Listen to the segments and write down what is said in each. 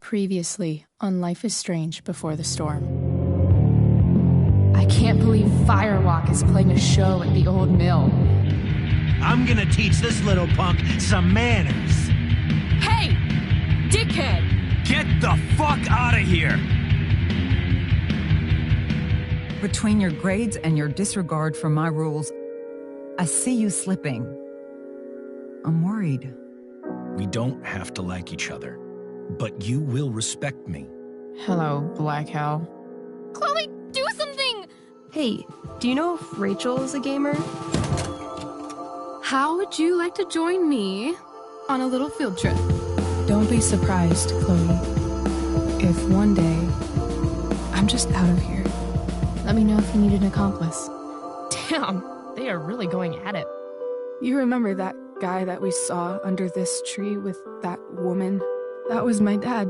Previously on Life is Strange Before the Storm. I can't believe Firewalk is playing a show at the old mill. I'm gonna teach this little punk some manners. Hey! Dickhead! Get the fuck out of here! Between your grades and your disregard for my rules, I see you slipping. I'm worried. We don't have to like each other, but you will respect me. Hello, Black Hell. Chloe, do something! Hey, do you know if Rachel is a gamer? How would you like to join me on a little field trip? Don't be surprised, Chloe, if one day I'm just out of here. Let me know if you need an accomplice. Damn, they are really going at it. You remember that guy that we saw under this tree with that woman? That was my dad.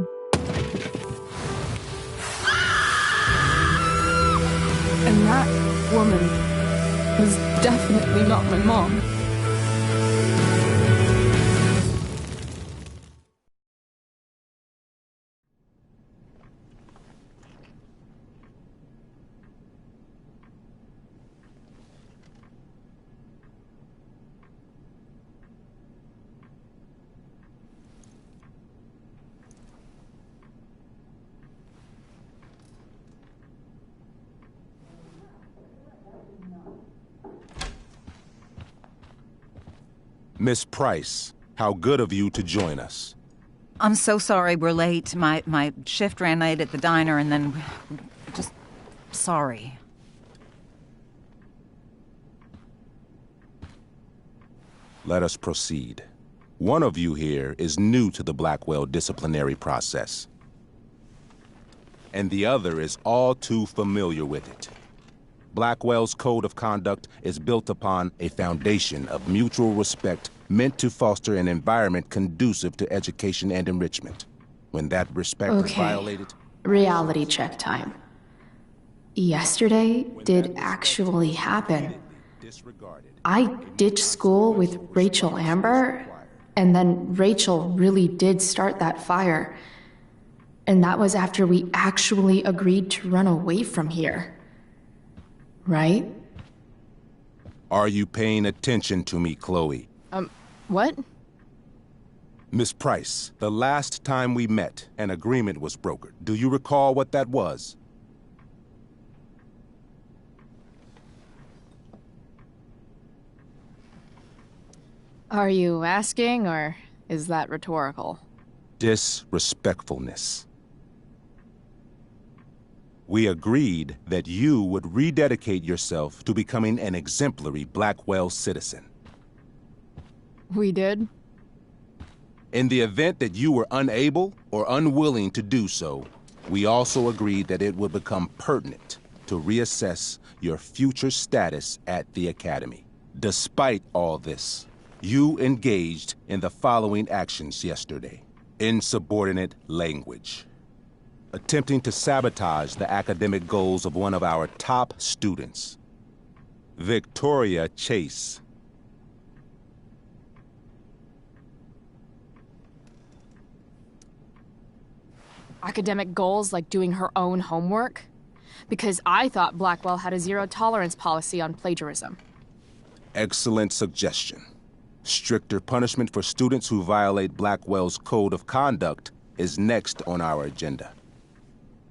And that woman was definitely not my mom. Miss Price, how good of you to join us. I'm so sorry we're late. My shift ran late at the diner and then... just... sorry. Let us proceed. One of you here is new to the Blackwell disciplinary process, and the other is all too familiar with it. Blackwell's code of conduct is built upon a foundation of mutual respect meant to foster an environment conducive to education and enrichment. When that respect is violated... Reality check time. Yesterday did actually happen. I ditched school with Rachel Amber, and then Rachel really did start that fire. And that was after we actually agreed to run away from here. Right? Are you paying attention to me, Chloe? What? Miss Price, the last time we met, an agreement was brokered. Do you recall what that was? Are you asking, or is that rhetorical? Disrespectfulness. We agreed that you would rededicate yourself to becoming an exemplary Blackwell citizen. We did? In the event that you were unable or unwilling to do so, we also agreed that it would become pertinent to reassess your future status at the Academy. Despite all this, you engaged in the following actions yesterday. Insubordinate language. Attempting to sabotage the academic goals of one of our top students, Victoria Chase. Academic goals like doing her own homework? Because I thought Blackwell had a zero-tolerance policy on plagiarism. Excellent suggestion. Stricter punishment for students who violate Blackwell's code of conduct is next on our agenda.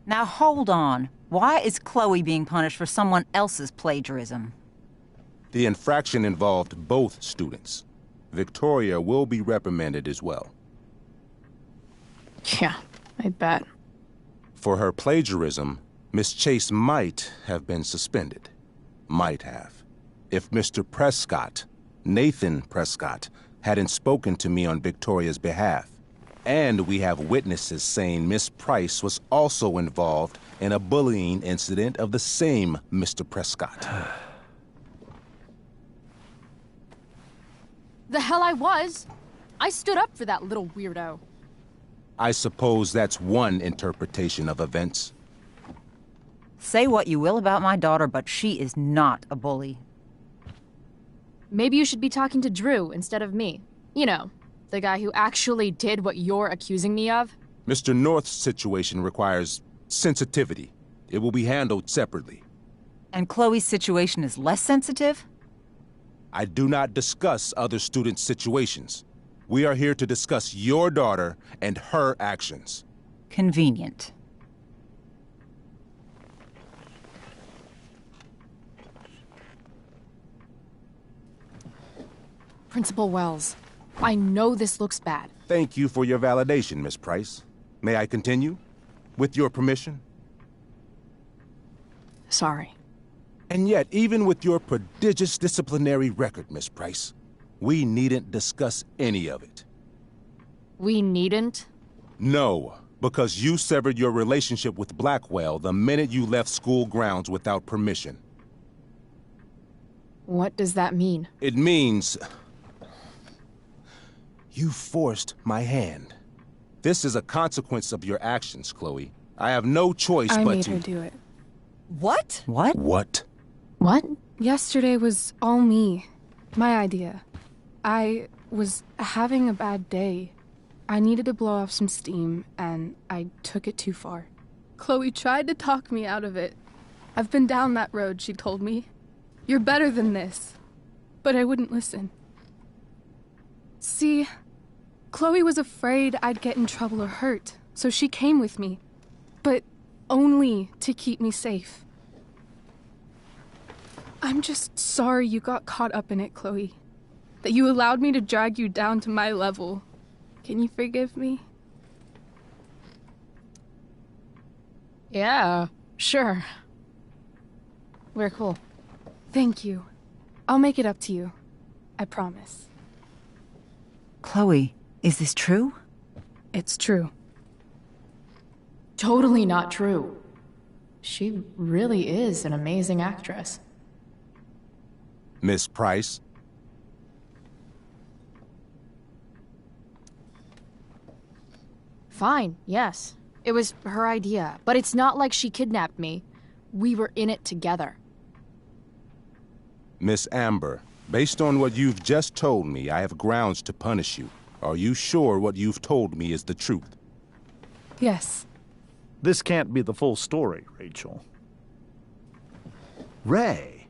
Now hold on. Why is Chloe being punished for someone else's plagiarism? The infraction involved both students. Victoria will be reprimanded as well. Yeah, I bet. For her plagiarism, Miss Chase might have been suspended. Might have. If Mr. Prescott, Nathan Prescott, hadn't spoken to me on Victoria's behalf. And we have witnesses saying Miss Price was also involved in a bullying incident of the same Mr. Prescott. The hell I was! I stood up for that little weirdo. I suppose that's one interpretation of events. Say what you will about my daughter, but she is not a bully. Maybe you should be talking to Drew instead of me. You know, the guy who actually did what you're accusing me of. Mr. North's situation requires sensitivity. It will be handled separately. And Chloe's situation is less sensitive? I do not discuss other students' situations. We are here to discuss your daughter and her actions. Convenient. Principal Wells, I know this looks bad. Thank you for your validation, Miss Price. May I continue? With your permission? Sorry. And yet, even with your prodigious disciplinary record, Miss Price, we needn't discuss any of it. We needn't? No, because you severed your relationship with Blackwell the minute you left school grounds without permission. What does that mean? It means... you forced my hand. This is a consequence of your actions, Chloe. I have no choice I but made to... her do it. What? What? What? What? Yesterday was all me. My idea. I was having a bad day. I needed to blow off some steam, and I took it too far. Chloe tried to talk me out of it. I've been down that road, she told me. You're better than this. But I wouldn't listen. See, Chloe was afraid I'd get in trouble or hurt, so she came with me. But only to keep me safe. I'm just sorry you got caught up in it, Chloe. That you allowed me to drag you down to my level. Can you forgive me? Yeah, sure. We're cool. Thank you. I'll make it up to you. I promise. Chloe, is this true? It's true. Totally not true. She really is an amazing actress. Miss Price? Fine, yes. It was her idea, but it's not like she kidnapped me. We were in it together. Miss Amber, based on what you've just told me, I have grounds to punish you. Are you sure what you've told me is the truth? Yes. This can't be the full story, Rachel. Ray.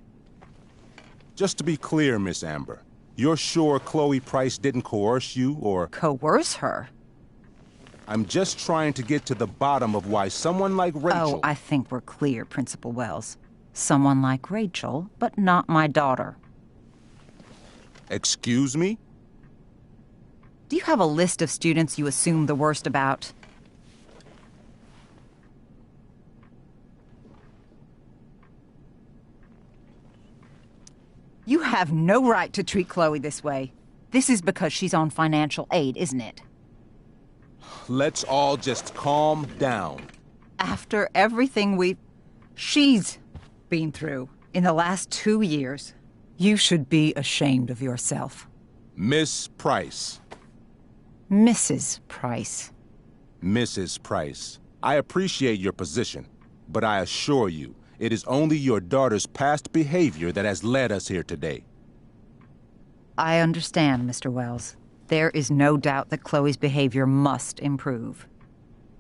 Just to be clear, Miss Amber, you're sure Chloe Price didn't coerce you, or... Coerce her? I'm just trying to get to the bottom of why someone like Rachel... Oh, I think we're clear, Principal Wells. Someone like Rachel, but not my daughter. Excuse me? Do you have a list of students you assume the worst about? You have no right to treat Chloe this way. This is because she's on financial aid, isn't it? Let's all just calm down. After everything she's been through in the last 2 years, you should be ashamed of yourself. Miss Price. Mrs. Price. Mrs. Price, I appreciate your position, but I assure you, it is only your daughter's past behavior that has led us here today. I understand, Mr. Wells. There is no doubt that Chloe's behavior must improve.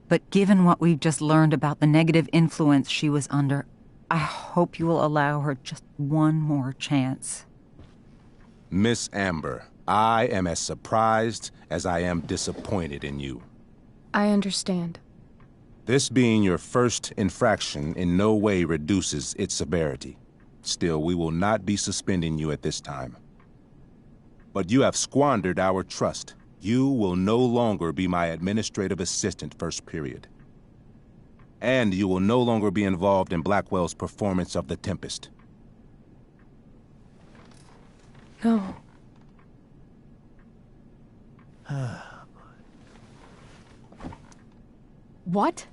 But given what we've just learned about the negative influence she was under, I hope you will allow her just one more chance. Miss Amber, I am as surprised as I am disappointed in you. I understand. This being your first infraction in no way reduces its severity. Still, we will not be suspending you at this time. But you have squandered our trust. You will no longer be my administrative assistant first period. And you will no longer be involved in Blackwell's performance of The Tempest. No. What?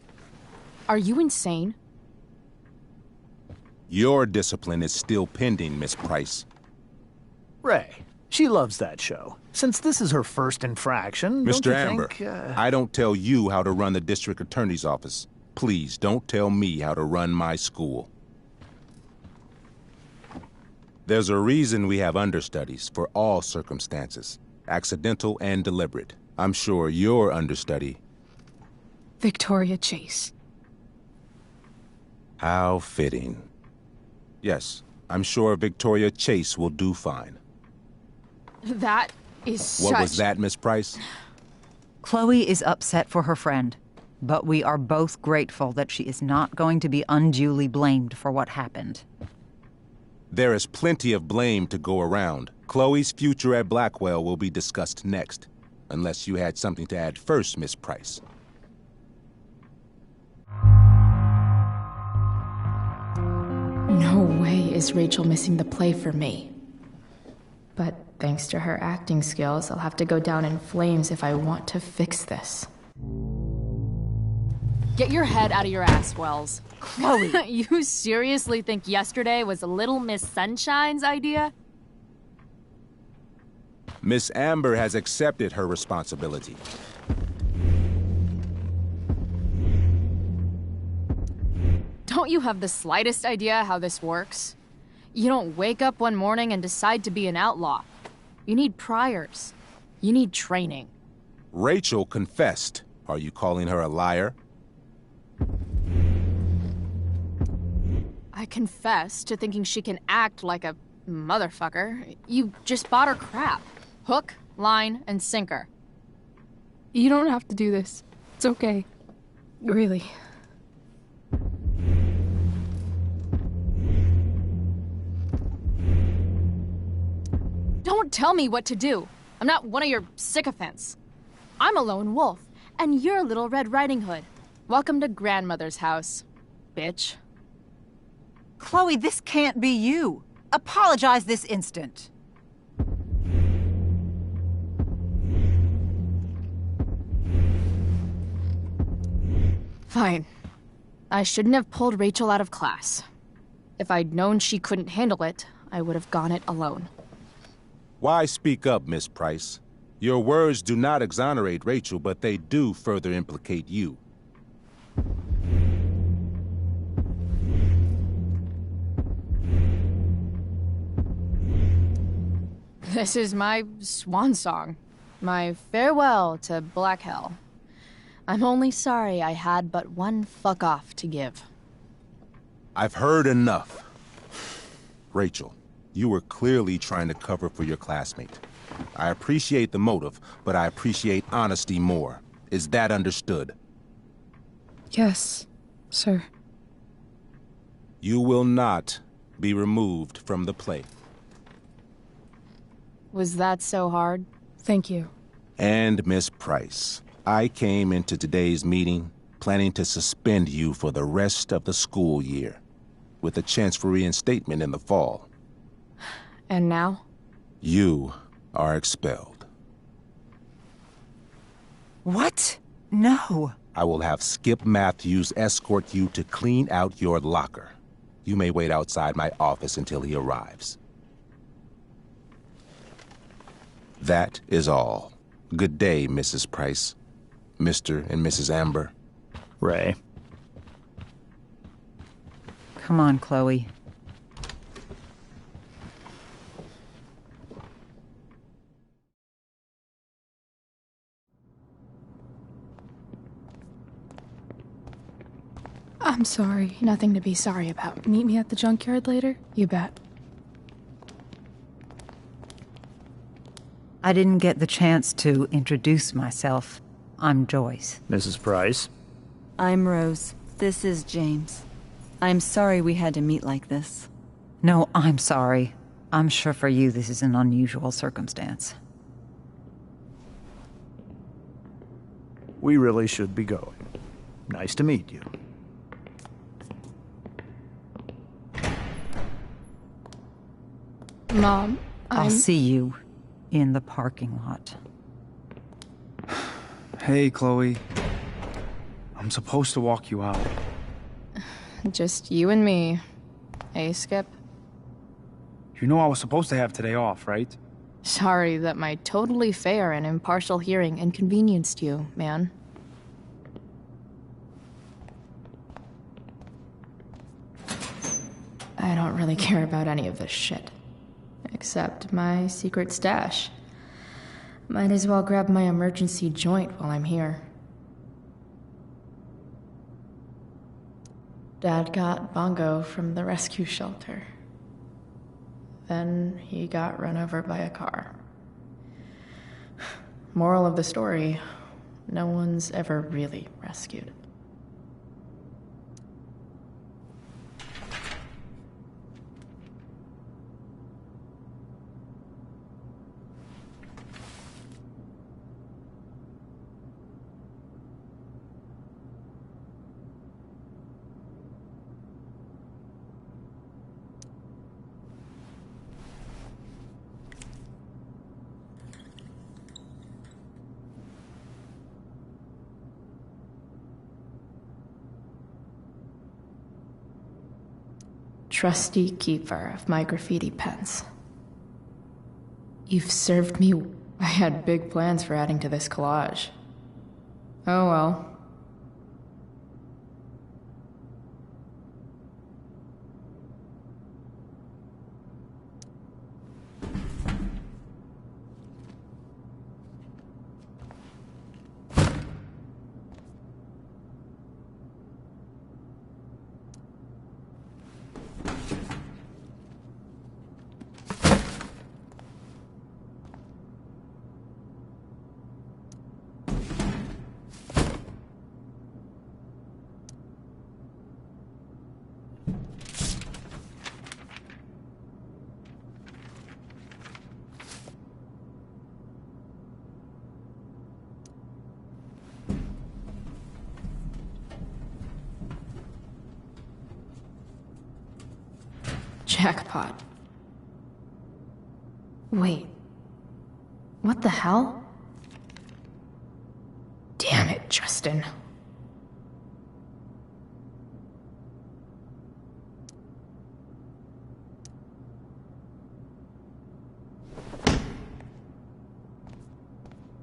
Are you insane? Your discipline is still pending, Miss Price. Ray, she loves that show. Since this is her first infraction, Mr. don't you Amber, think, I don't tell you how to run the district attorney's office. Please don't tell me how to run my school. There's a reason we have understudies for all circumstances, accidental and deliberate. I'm sure your understudy Victoria Chase. How fitting. Yes, I'm sure Victoria Chase will do fine. That is What was that, Miss Price? Chloe is upset for her friend, but we are both grateful that she is not going to be unduly blamed for what happened. There is plenty of blame to go around. Chloe's future at Blackwell will be discussed next. Unless you had something to add first, Miss Price. No way is Rachel missing the play for me. But thanks to her acting skills, I'll have to go down in flames if I want to fix this. Get your head out of your ass, Wells. Chloe! You seriously think yesterday was Little Miss Sunshine's idea? Miss Amber has accepted her responsibility. Don't you have the slightest idea how this works? You don't wake up one morning and decide to be an outlaw. You need priors. You need training. Rachel confessed. Are you calling her a liar? I confess to thinking she can act like a motherfucker. You just bought her crap. Hook, line, and sinker. You don't have to do this. It's okay. Really. Don't tell me what to do. I'm not one of your sycophants. I'm a lone wolf, and you're Little Red Riding Hood. Welcome to grandmother's house, bitch. Chloe, this can't be you. Apologize this instant. Fine. I shouldn't have pulled Rachel out of class. If I'd known she couldn't handle it, I would have gone it alone. Why speak up, Miss Price? Your words do not exonerate Rachel, but they do further implicate you. This is my swan song. My farewell to Black Hell. I'm only sorry I had but one fuck off to give. I've heard enough. Rachel, you were clearly trying to cover for your classmate. I appreciate the motive, but I appreciate honesty more. Is that understood? Yes, sir. You will not be removed from the play. Was that so hard? Thank you. And Miss Price, I came into today's meeting planning to suspend you for the rest of the school year, with a chance for reinstatement in the fall. And now? You are expelled. What? No. I will have Skip Matthews escort you to clean out your locker. You may wait outside my office until he arrives. That is all. Good day, Mrs. Price. Mr. and Mrs. Amber. Ray. Come on, Chloe. I'm sorry. Nothing to be sorry about. Meet me at the junkyard later? You bet. I didn't get the chance to introduce myself. I'm Joyce. Mrs. Price. I'm Rose. This is James. I'm sorry we had to meet like this. No, I'm sorry. I'm sure for you this is an unusual circumstance. We really should be going. Nice to meet you. Mom, I'll see you in the parking lot. Hey, Chloe. I'm supposed to walk you out. Just you and me. Hey, Skip. You know I was supposed to have today off, right? Sorry that my totally fair and impartial hearing inconvenienced you, man. I don't really care about any of this shit. Except my secret stash. Might as well grab my emergency joint while I'm here. Dad got Bongo from the rescue shelter. Then he got run over by a car. Moral of the story, no one's ever really rescued. Trusty keeper of my graffiti pens. You've served me. I had big plans for adding to this collage. Oh well. Jackpot. Wait. What the hell? Damn it, Justin.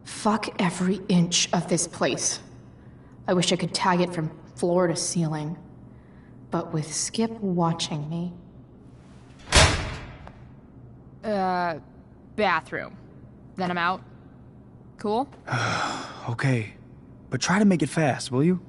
Fuck every inch of this place. I wish I could tag it from floor to ceiling. But with Skip watching me... Bathroom. Then I'm out. Cool? Okay. But try to make it fast, will you?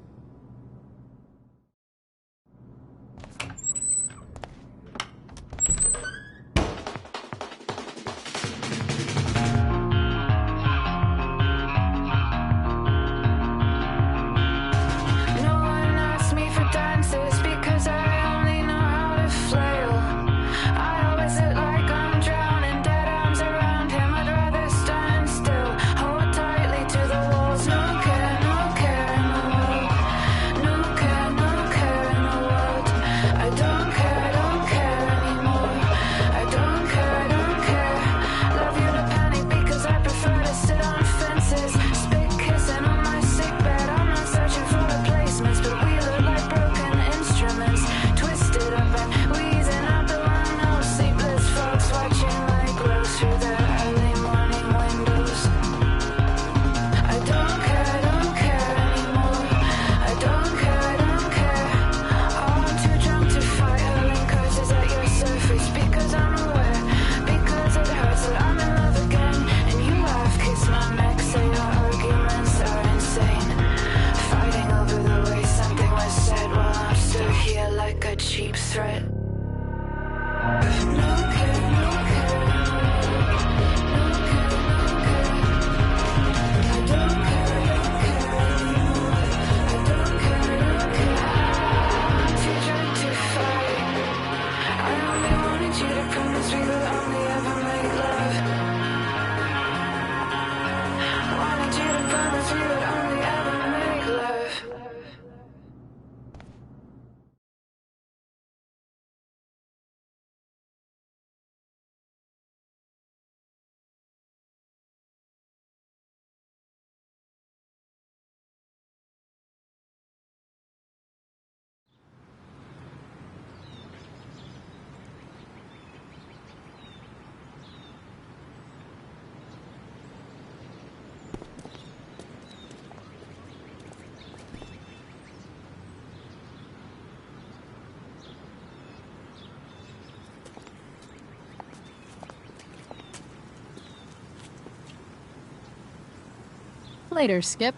Later, Skip.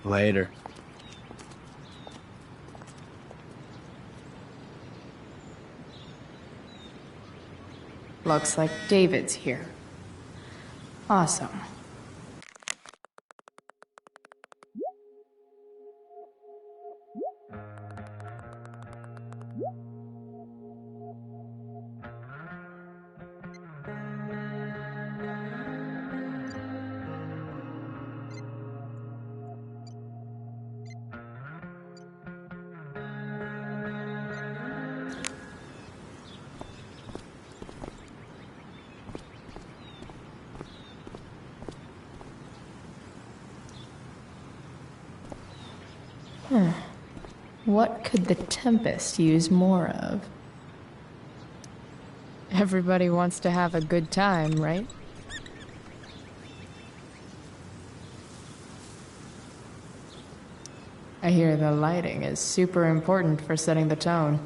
Later. Looks like David's here. Awesome. What could the Tempest use more of? Everybody wants to have a good time, right? I hear the lighting is super important for setting the tone.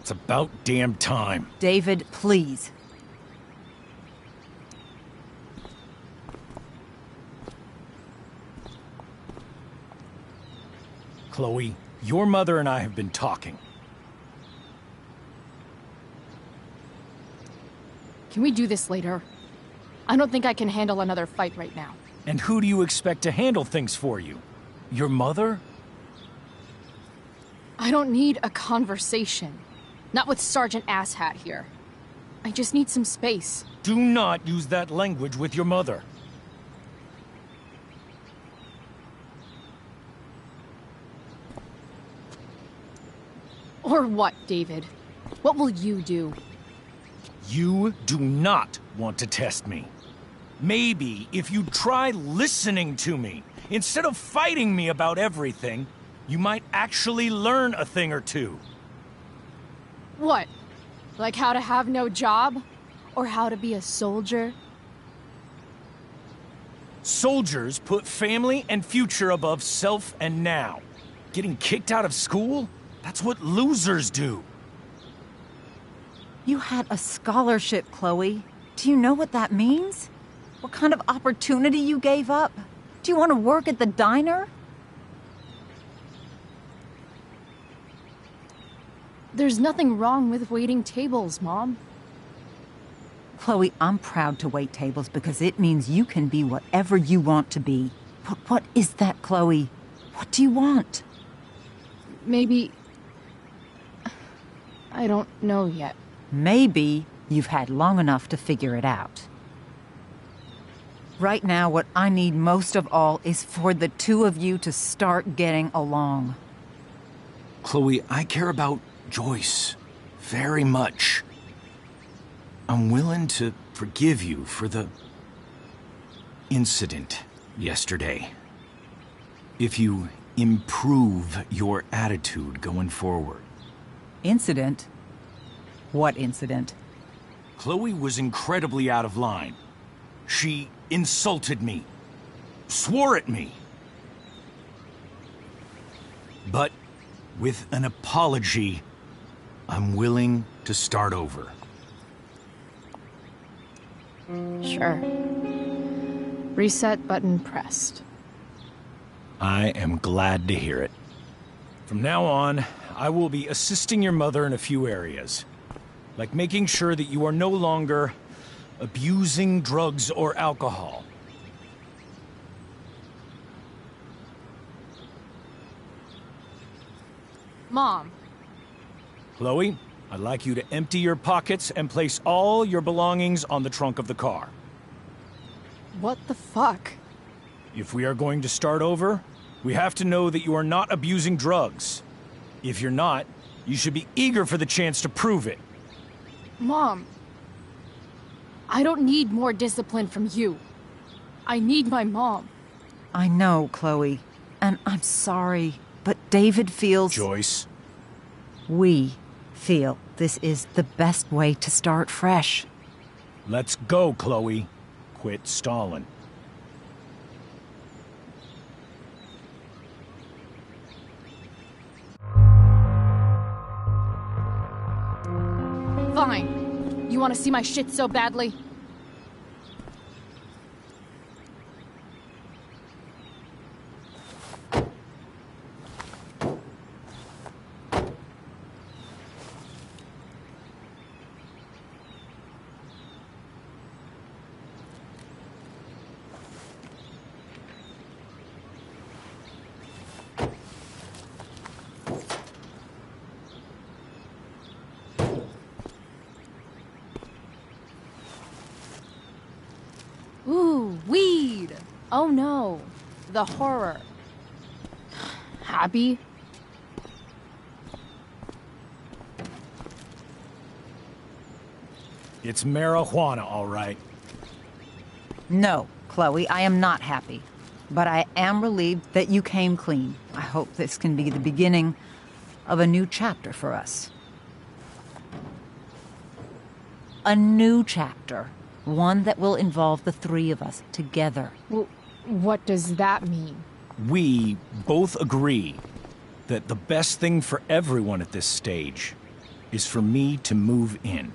It's about damn time. David, please. Chloe, your mother and I have been talking. Can we do this later? I don't think I can handle another fight right now. And who do you expect to handle things for you? Your mother? I don't need a conversation. Not with Sergeant Asshat here. I just need some space. Do not use that language with your mother. Or what, David? What will you do? You do not want to test me. Maybe if you try listening to me, instead of fighting me about everything, you might actually learn a thing or two. What? Like how to have no job? Or how to be a soldier? Soldiers put family and future above self and now. Getting kicked out of school? That's what losers do. You had a scholarship, Chloe. Do you know what that means? What kind of opportunity you gave up? Do you want to work at the diner? There's nothing wrong with waiting tables, Mom. Chloe, I'm proud to wait tables because it means you can be whatever you want to be. But what is that, Chloe? What do you want? Maybe... I don't know yet. Maybe you've had long enough to figure it out. Right now, what I need most of all is for the two of you to start getting along. Chloe, I care about Joyce very much. I'm willing to forgive you for the incident yesterday. If you improve your attitude going forward. Incident? What incident? Chloe was incredibly out of line. She insulted me, swore at me. But with an apology, I'm willing to start over. Sure. Reset button pressed. I am glad to hear it. From now on, I will be assisting your mother in a few areas. Like making sure that you are no longer abusing drugs or alcohol. Mom. Chloe, I'd like you to empty your pockets and place all your belongings on the trunk of the car. What the fuck? If we are going to start over, we have to know that you are not abusing drugs. If you're not, you should be eager for the chance to prove it. Mom. I don't need more discipline from you. I need my mom. I know, Chloe, and I'm sorry, but David feels... Joyce. We feel this is the best way to start fresh. Let's go, Chloe. Quit stalling. want to see my shit so badly? Ooh, weed! Oh no, the horror. Happy? It's marijuana, all right. No, Chloe, I am not happy. But I am relieved that you came clean. I hope this can be the beginning of a new chapter for us. A new chapter. One that will involve the three of us together. What does that mean? We both agree that the best thing for everyone at this stage is for me to move in.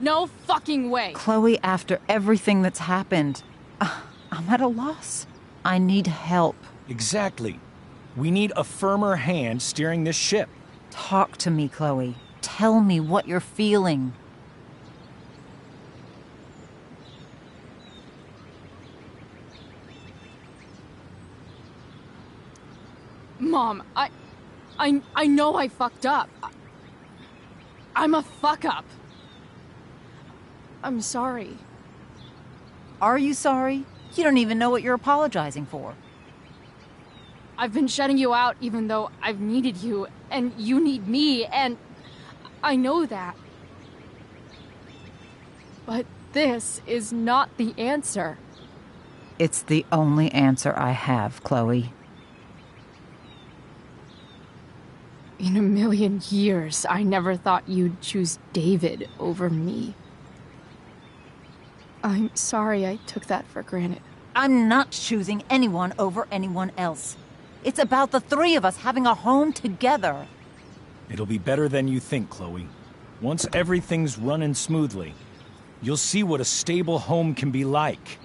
No fucking way! Chloe, after everything that's happened, I'm at a loss. I need help. Exactly. We need a firmer hand steering this ship. Talk to me, Chloe. Tell me what you're feeling. Mom, I know I fucked up. I'm a fuck up. I'm sorry. Are you sorry? You don't even know what you're apologizing for. I've been shutting you out even though I've needed you, and you need me, and I know that. But this is not the answer. It's the only answer I have, Chloe. In a million years, I never thought you'd choose David over me. I'm sorry I took that for granted. I'm not choosing anyone over anyone else. It's about the three of us having a home together. It'll be better than you think, Chloe. Once everything's running smoothly, you'll see what a stable home can be like.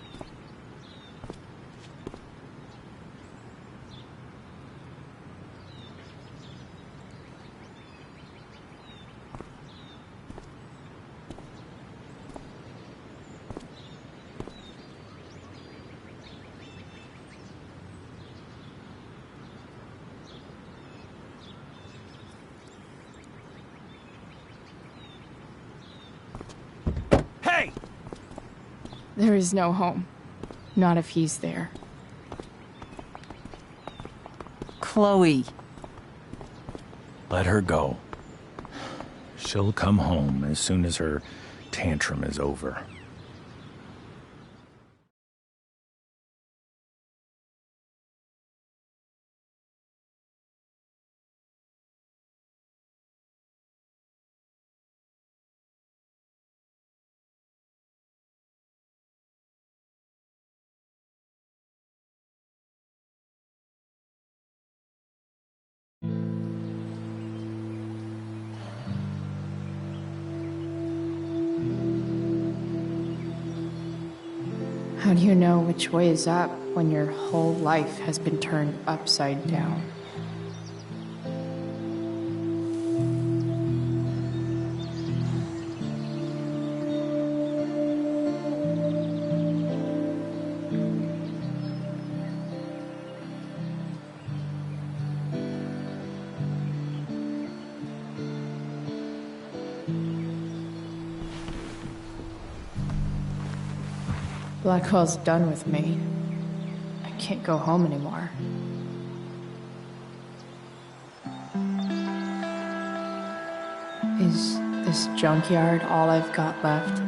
There is no home. Not if he's there. Chloe. Let her go. She'll come home as soon as her tantrum is over. How do you know which way is up when your whole life has been turned upside down? Blackwell's done with me. I can't go home anymore. Is this junkyard all I've got left?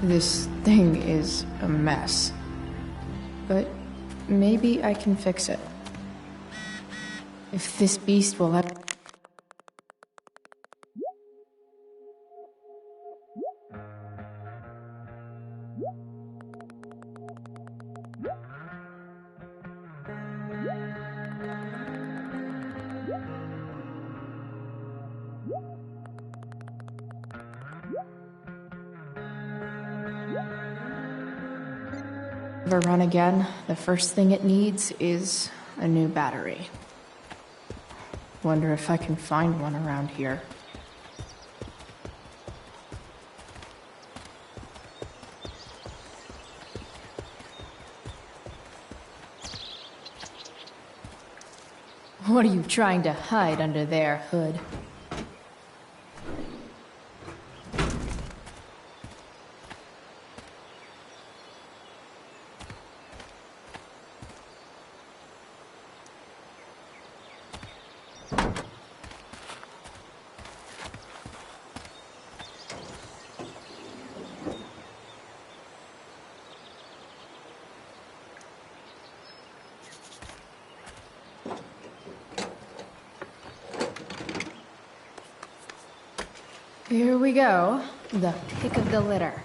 This thing is a mess. But maybe I can fix it. If this beast will let... Ever run again, the first thing it needs is a new battery. Wonder if I can find one around here. What are you trying to hide under there, Hood? Here we go. The pick of the litter.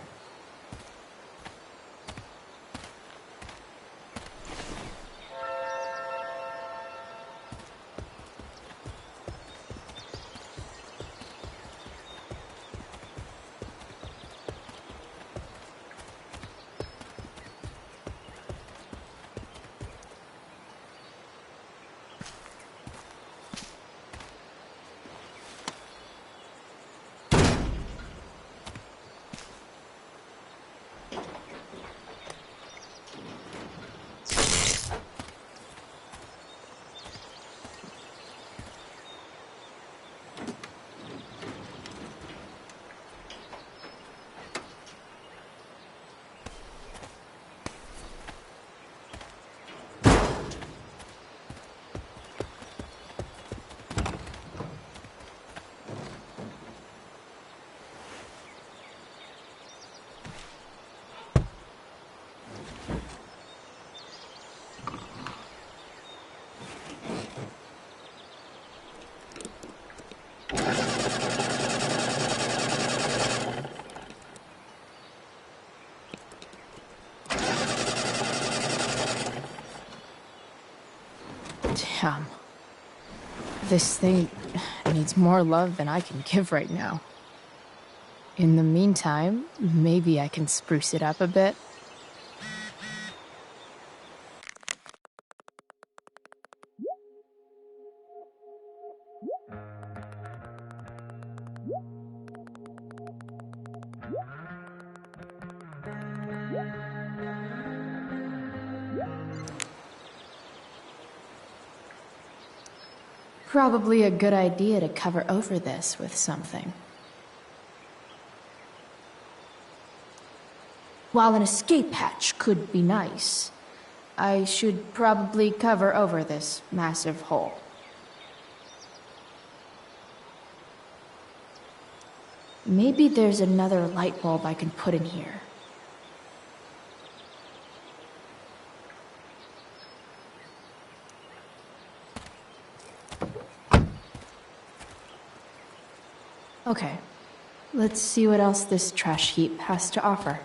Damn. This thing needs more love than I can give right now. In the meantime, maybe I can spruce it up a bit. Probably a good idea to cover over this with something. While an escape hatch could be nice, I should probably cover over this massive hole. Maybe there's another light bulb I can put in here. Okay, let's see what else this trash heap has to offer.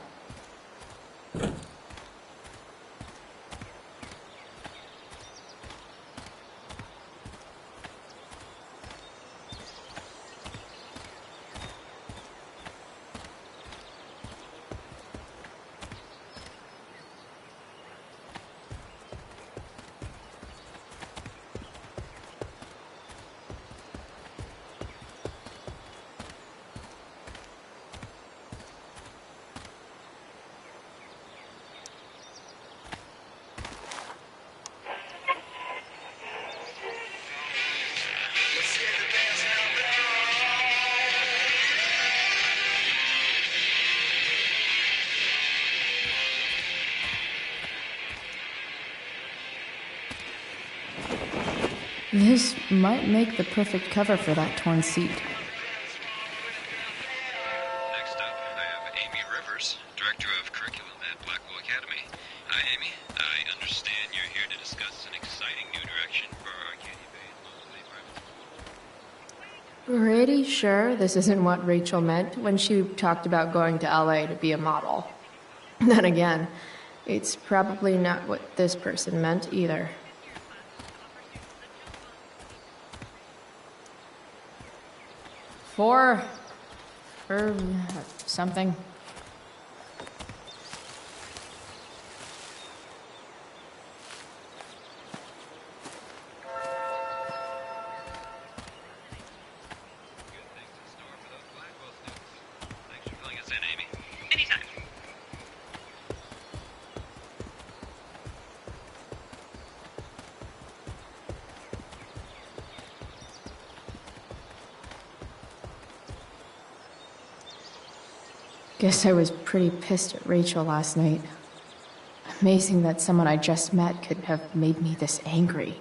This might make the perfect cover for that torn seat. Next up, I have Amy Rivers, director Pretty sure this isn't what Rachel meant when she talked about going to LA to be a model. Then again, it's probably not what this person meant either. Four... or something. Guess I was pretty pissed at Rachel last night. Amazing that someone I just met could have made me this angry.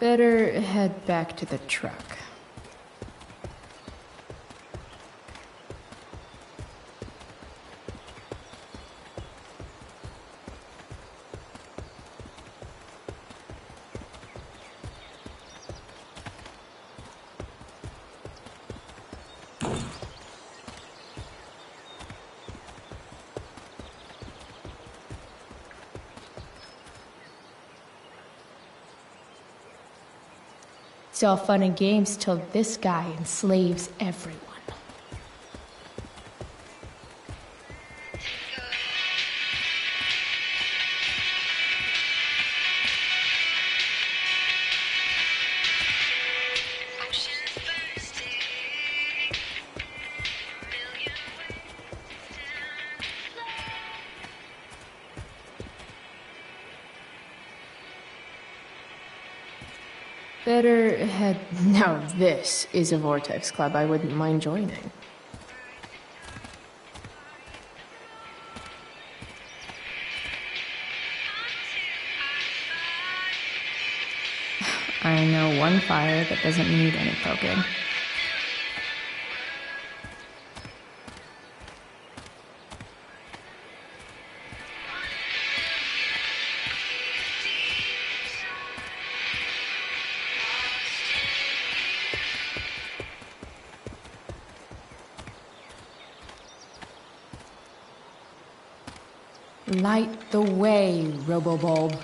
Better head back to the truck. It's all fun and games till this guy enslaves everyone. Better head... Now this is a Vortex Club I wouldn't mind joining. I know one fire that doesn't need any poking. Light the way, Robobulb.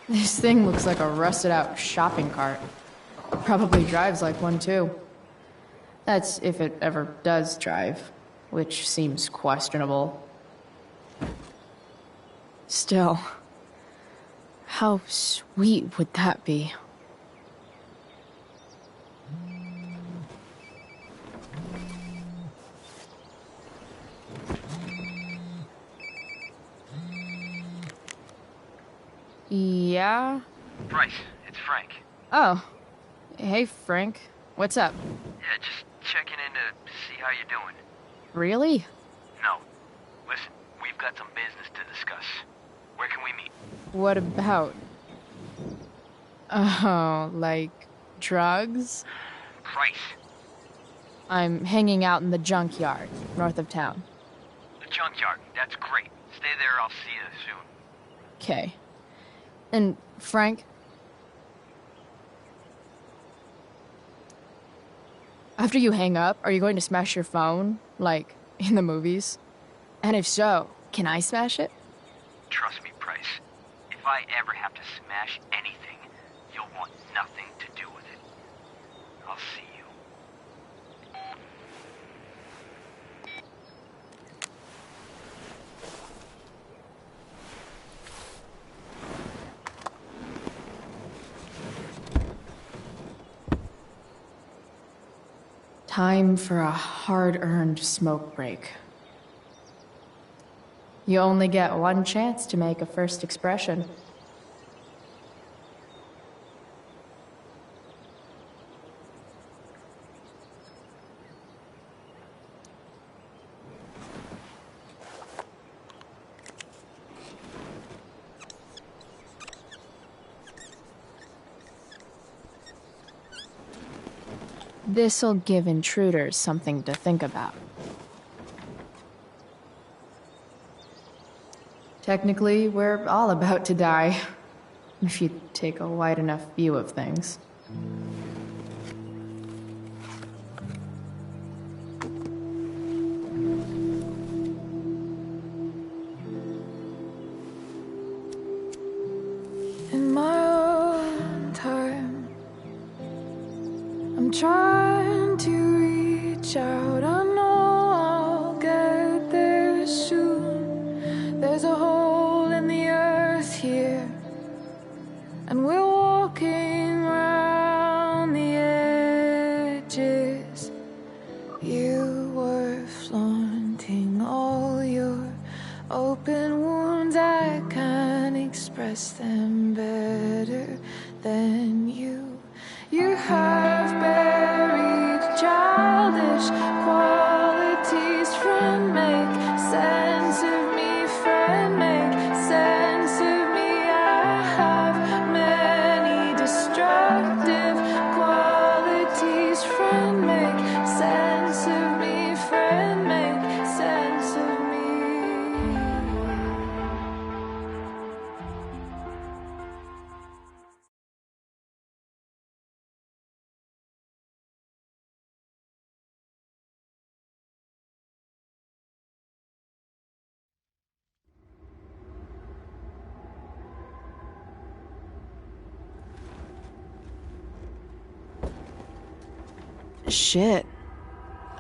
This thing looks like a rusted out shopping cart. Probably drives like one too. That's if it ever does drive, which seems questionable. Still, how sweet would that be? Yeah? Bryce, it's Frank. Oh. Hey, Frank. What's up? Yeah, just checking in to see how you're doing. Really? No. Listen, we've got some business to discuss. Where can we meet? What about? Oh, like Drugs? Price. I'm hanging out in the junkyard, north of town. The junkyard. That's great. Stay there, I'll see you soon. Okay. And Frank? After you hang up, are you going to smash your phone? Like, in the movies? And if so, can I smash it? Trust me, Price. If I ever have to smash anything, you'll want nothing to do with it. I'll see you. Time for a hard-earned smoke break. You only get one chance to make a first expression. This'll give intruders something to think about. Technically, we're all about to die, if you take a wide enough view of things. In my own time, I'm trying to reach out. I know I'll get there soon. There's a hole in the earth here, and we're walking around the edges. You were flaunting all your open wounds. I can't express them better than you. You have buried childish qualities. Friend, make sense of me. Friend, make sense of me. I have many destructive qualities. Friend, make sense of me. Friend, make sense of me. Shit.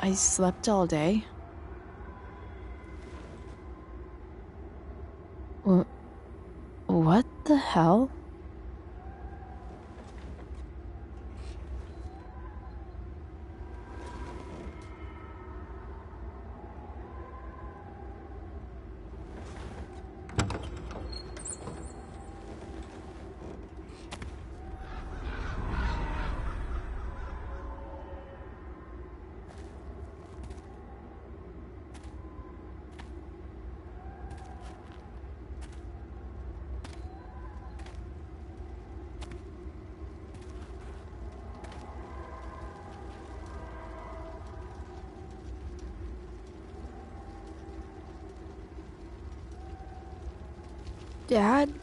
I slept all day. What the hell? Dad?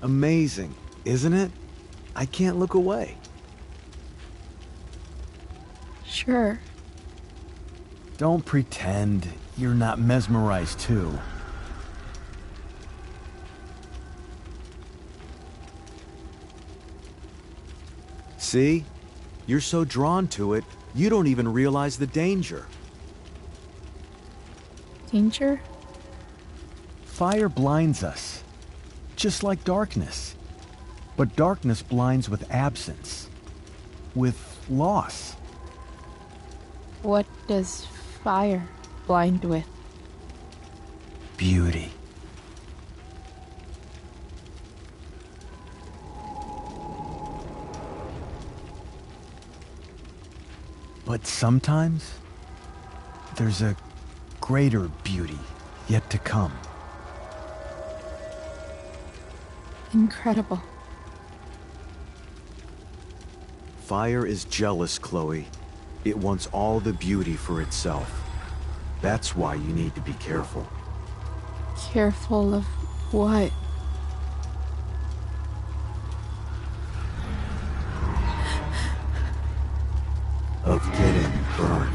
Amazing, isn't it? I can't look away. Sure. Don't pretend you're not mesmerized too. See? You're so drawn to it, you don't even realize the danger. Danger? Fire blinds us, just like darkness. But darkness blinds with absence, with loss. What does fire blind with? Beauty. But sometimes, there's a greater beauty yet to come. Incredible. Fire is jealous, Chloe. It wants all the beauty for itself. That's why you need to be careful. Careful of what? Of getting burned.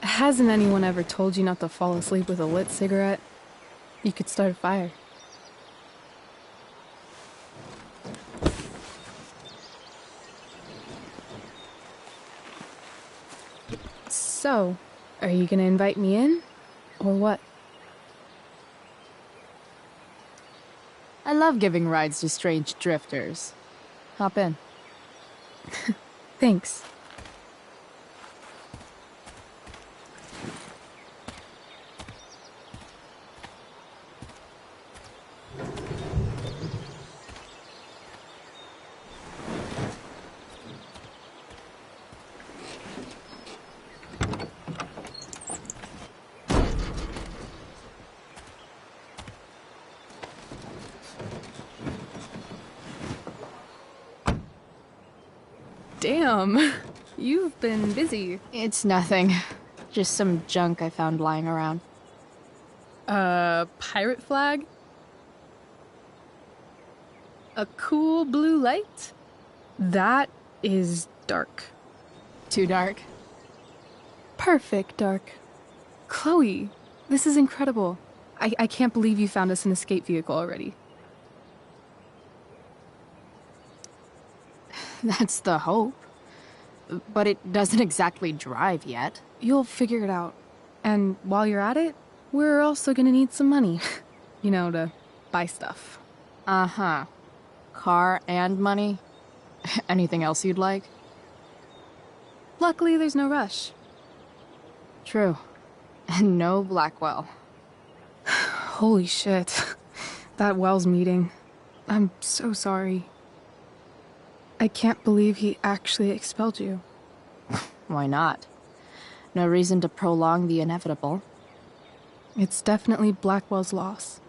Hasn't anyone ever told you not to fall asleep with a lit cigarette? You could start a fire. So, are you gonna invite me in? Or what? I love giving rides to strange drifters. Hop in. Thanks. Damn, you've been busy. It's nothing. Just some junk I found lying around. Pirate flag? A cool blue light? That is dark. Too dark? Perfect dark. Chloe, this is incredible. I can't believe you found us an escape vehicle already. That's the hope. But it doesn't exactly drive yet. You'll figure it out. And while you're at it, we're also gonna need some money. You know, to buy stuff. Uh-huh. Car and money? Anything else you'd like? Luckily, there's no rush. True. And no Blackwell. Holy shit. That Wells meeting. I'm so sorry. I can't believe he actually expelled you. Why not? No reason to prolong the inevitable. It's definitely Blackwell's loss.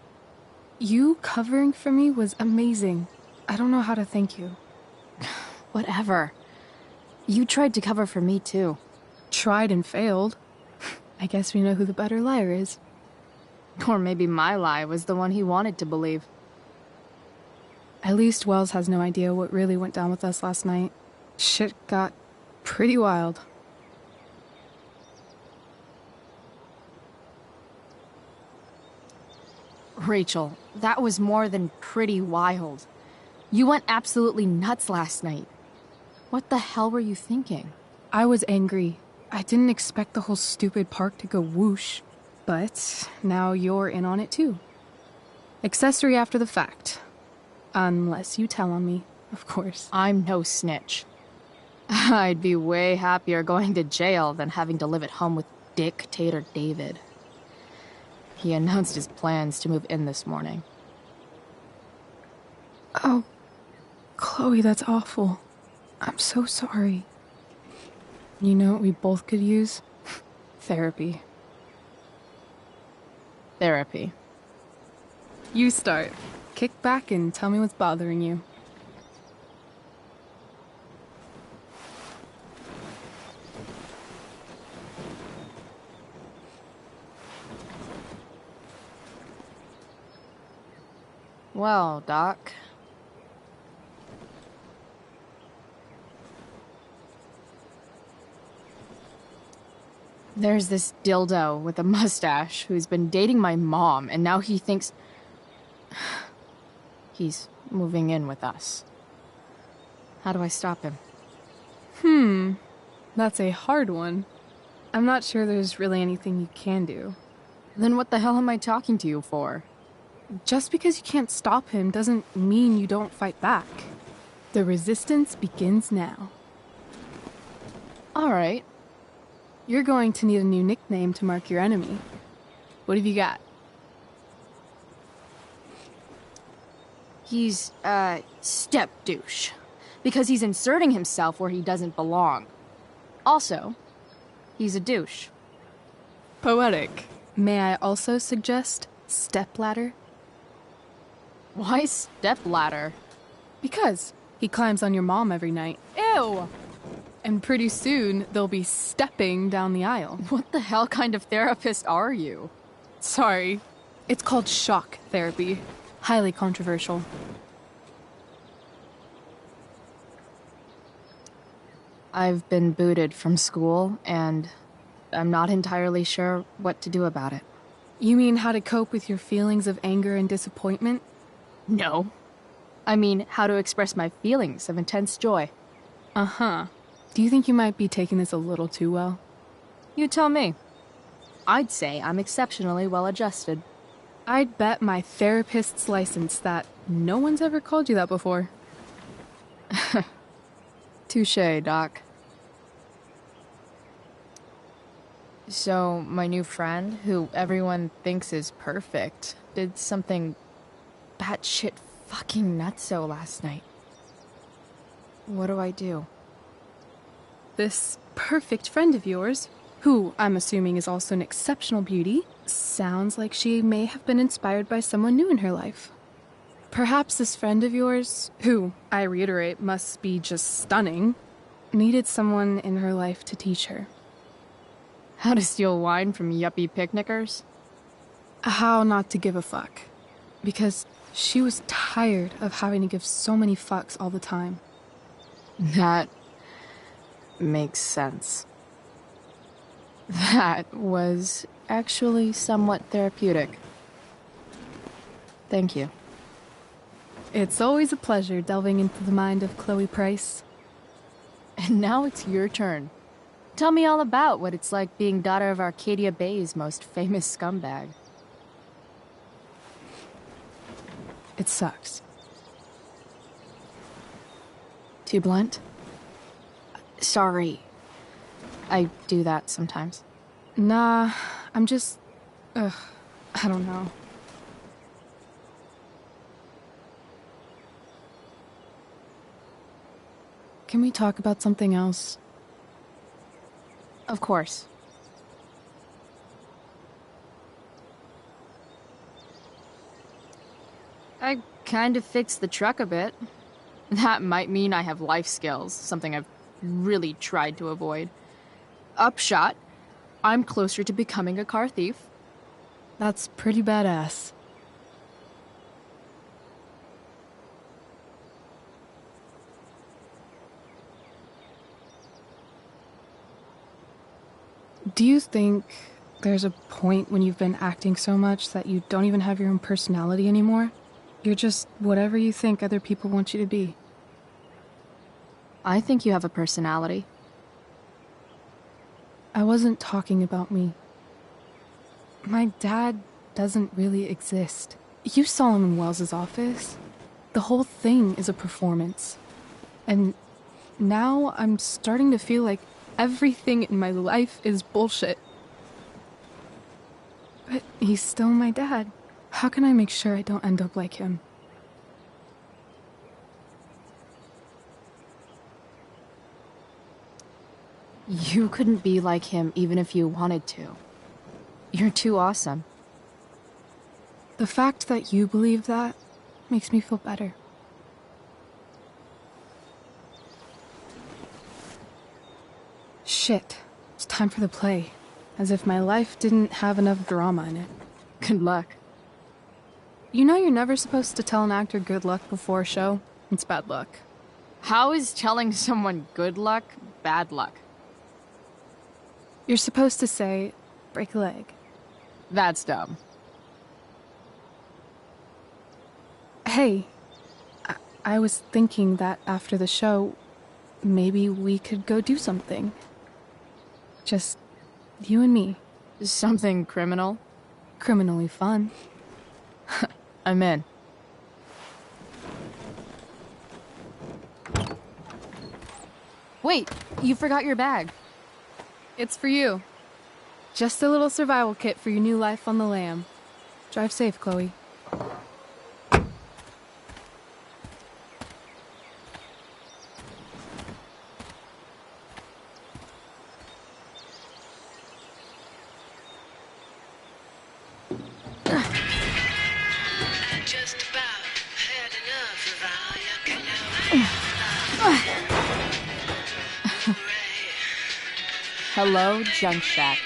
You covering for me was amazing. I don't know how to thank you. Whatever. You tried to cover for me, too. Tried and failed. I guess we know who the better liar is. Or maybe my lie was the one he wanted to believe. At least Wells has no idea what really went down with us last night. Shit got pretty wild. Rachel, that was more than pretty wild. You went absolutely nuts last night. What the hell were you thinking? I was angry. I didn't expect the whole stupid park to go whoosh. But now you're in on it too. Accessory after the fact. Unless you tell on me, of course. I'm no snitch. I'd be way happier going to jail than having to live at home with Dictator David. He announced his plans to move in this morning. Oh, Chloe, that's awful. I'm so sorry. You know what we both could use? Therapy. Therapy. You start. Kick back and tell me what's bothering you. Well, Doc. There's this dildo with a mustache who's been dating my mom, and now he thinks he's moving in with us. How do I stop him? That's a hard one. I'm not sure there's really anything you can do. Then what the hell am I talking to you for? Just because you can't stop him doesn't mean you don't fight back. The resistance begins now. All right. You're going to need a new nickname to mark your enemy. What have you got? He's, step douche. Because he's inserting himself where he doesn't belong. Also, he's a douche. Poetic. May I also suggest stepladder? Why stepladder? Because he climbs on your mom every night. Ew! And pretty soon, they'll be stepping down the aisle. What the hell kind of therapist are you? Sorry. It's called shock therapy. Highly controversial. I've been booted from school, and I'm not entirely sure what to do about it. You mean how to cope with your feelings of anger and disappointment? No. I mean how to express my feelings of intense joy. Uh-huh. Do you think you might be taking this a little too well? You tell me. I'd say I'm exceptionally well-adjusted. I'd bet my therapist's license that no one's ever called you that before. Touché, Doc. So, my new friend, who everyone thinks is perfect, did something batshit fucking nutso last night. What do I do? This perfect friend of yours, who I'm assuming is also an exceptional beauty, sounds like she may have been inspired by someone new in her life. Perhaps this friend of yours, who, I reiterate, must be just stunning, needed someone in her life to teach her. How to steal wine from yuppie picnickers? How not to give a fuck. Because she was tired of having to give so many fucks all the time. That makes sense. That was actually somewhat therapeutic. Thank you. It's always a pleasure delving into the mind of Chloe Price. And now it's your turn. Tell me all about what it's like being daughter of Arcadia Bay's most famous scumbag. It sucks. Too blunt? Sorry. I do that sometimes. Nah, I'm just... I don't know. Can we talk about something else? Of course. I kind of fixed the truck a bit. That might mean I have life skills, something I've really tried to avoid. Upshot, I'm closer to becoming a car thief. That's pretty badass. Do you think there's a point when you've been acting so much that you don't even have your own personality anymore? You're just whatever you think other people want you to be. I think you have a personality. I wasn't talking about me. My dad doesn't really exist. You saw him in Wells's office. The whole thing is a performance. And now I'm starting to feel like everything in my life is bullshit. But he's still my dad. How can I make sure I don't end up like him? You couldn't be like him even if you wanted to. You're too awesome. The fact that you believe that makes me feel better. Shit. It's time for the play. As if my life didn't have enough drama in it. Good luck. You know you're never supposed to tell an actor good luck before a show? It's bad luck. How is telling someone good luck bad luck? You're supposed to say, break a leg. That's dumb. Hey, I was thinking that after the show, maybe we could go do something. Just you and me. Something criminal? Criminally fun. I'm in. Wait, you forgot your bag. It's for you. Just a little survival kit for your new life on the lam. Drive safe, Chloe. Hello, Junk Shack.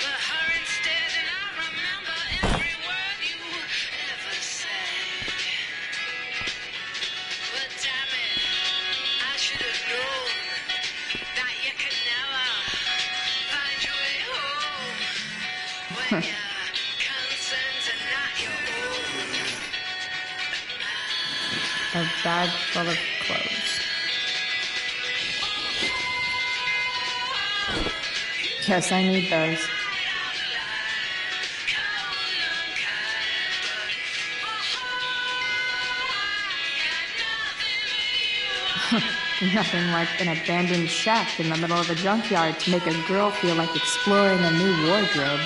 A bag full of clothes. Yes, I need those. Nothing like an abandoned shack in the middle of a junkyard to make a girl feel like exploring a new wardrobe.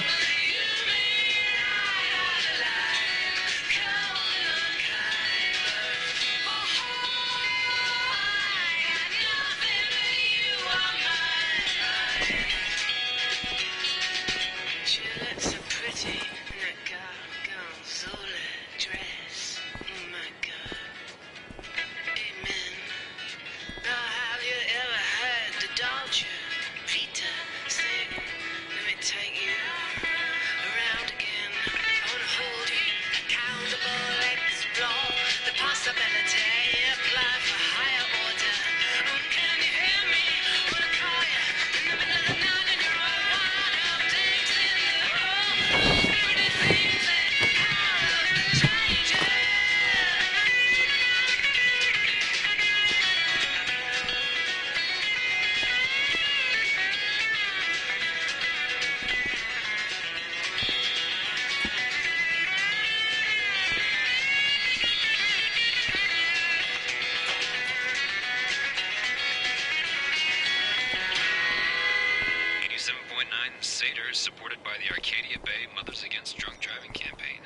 Satyr is supported by the Arcadia Bay Mothers Against Drunk Driving campaign.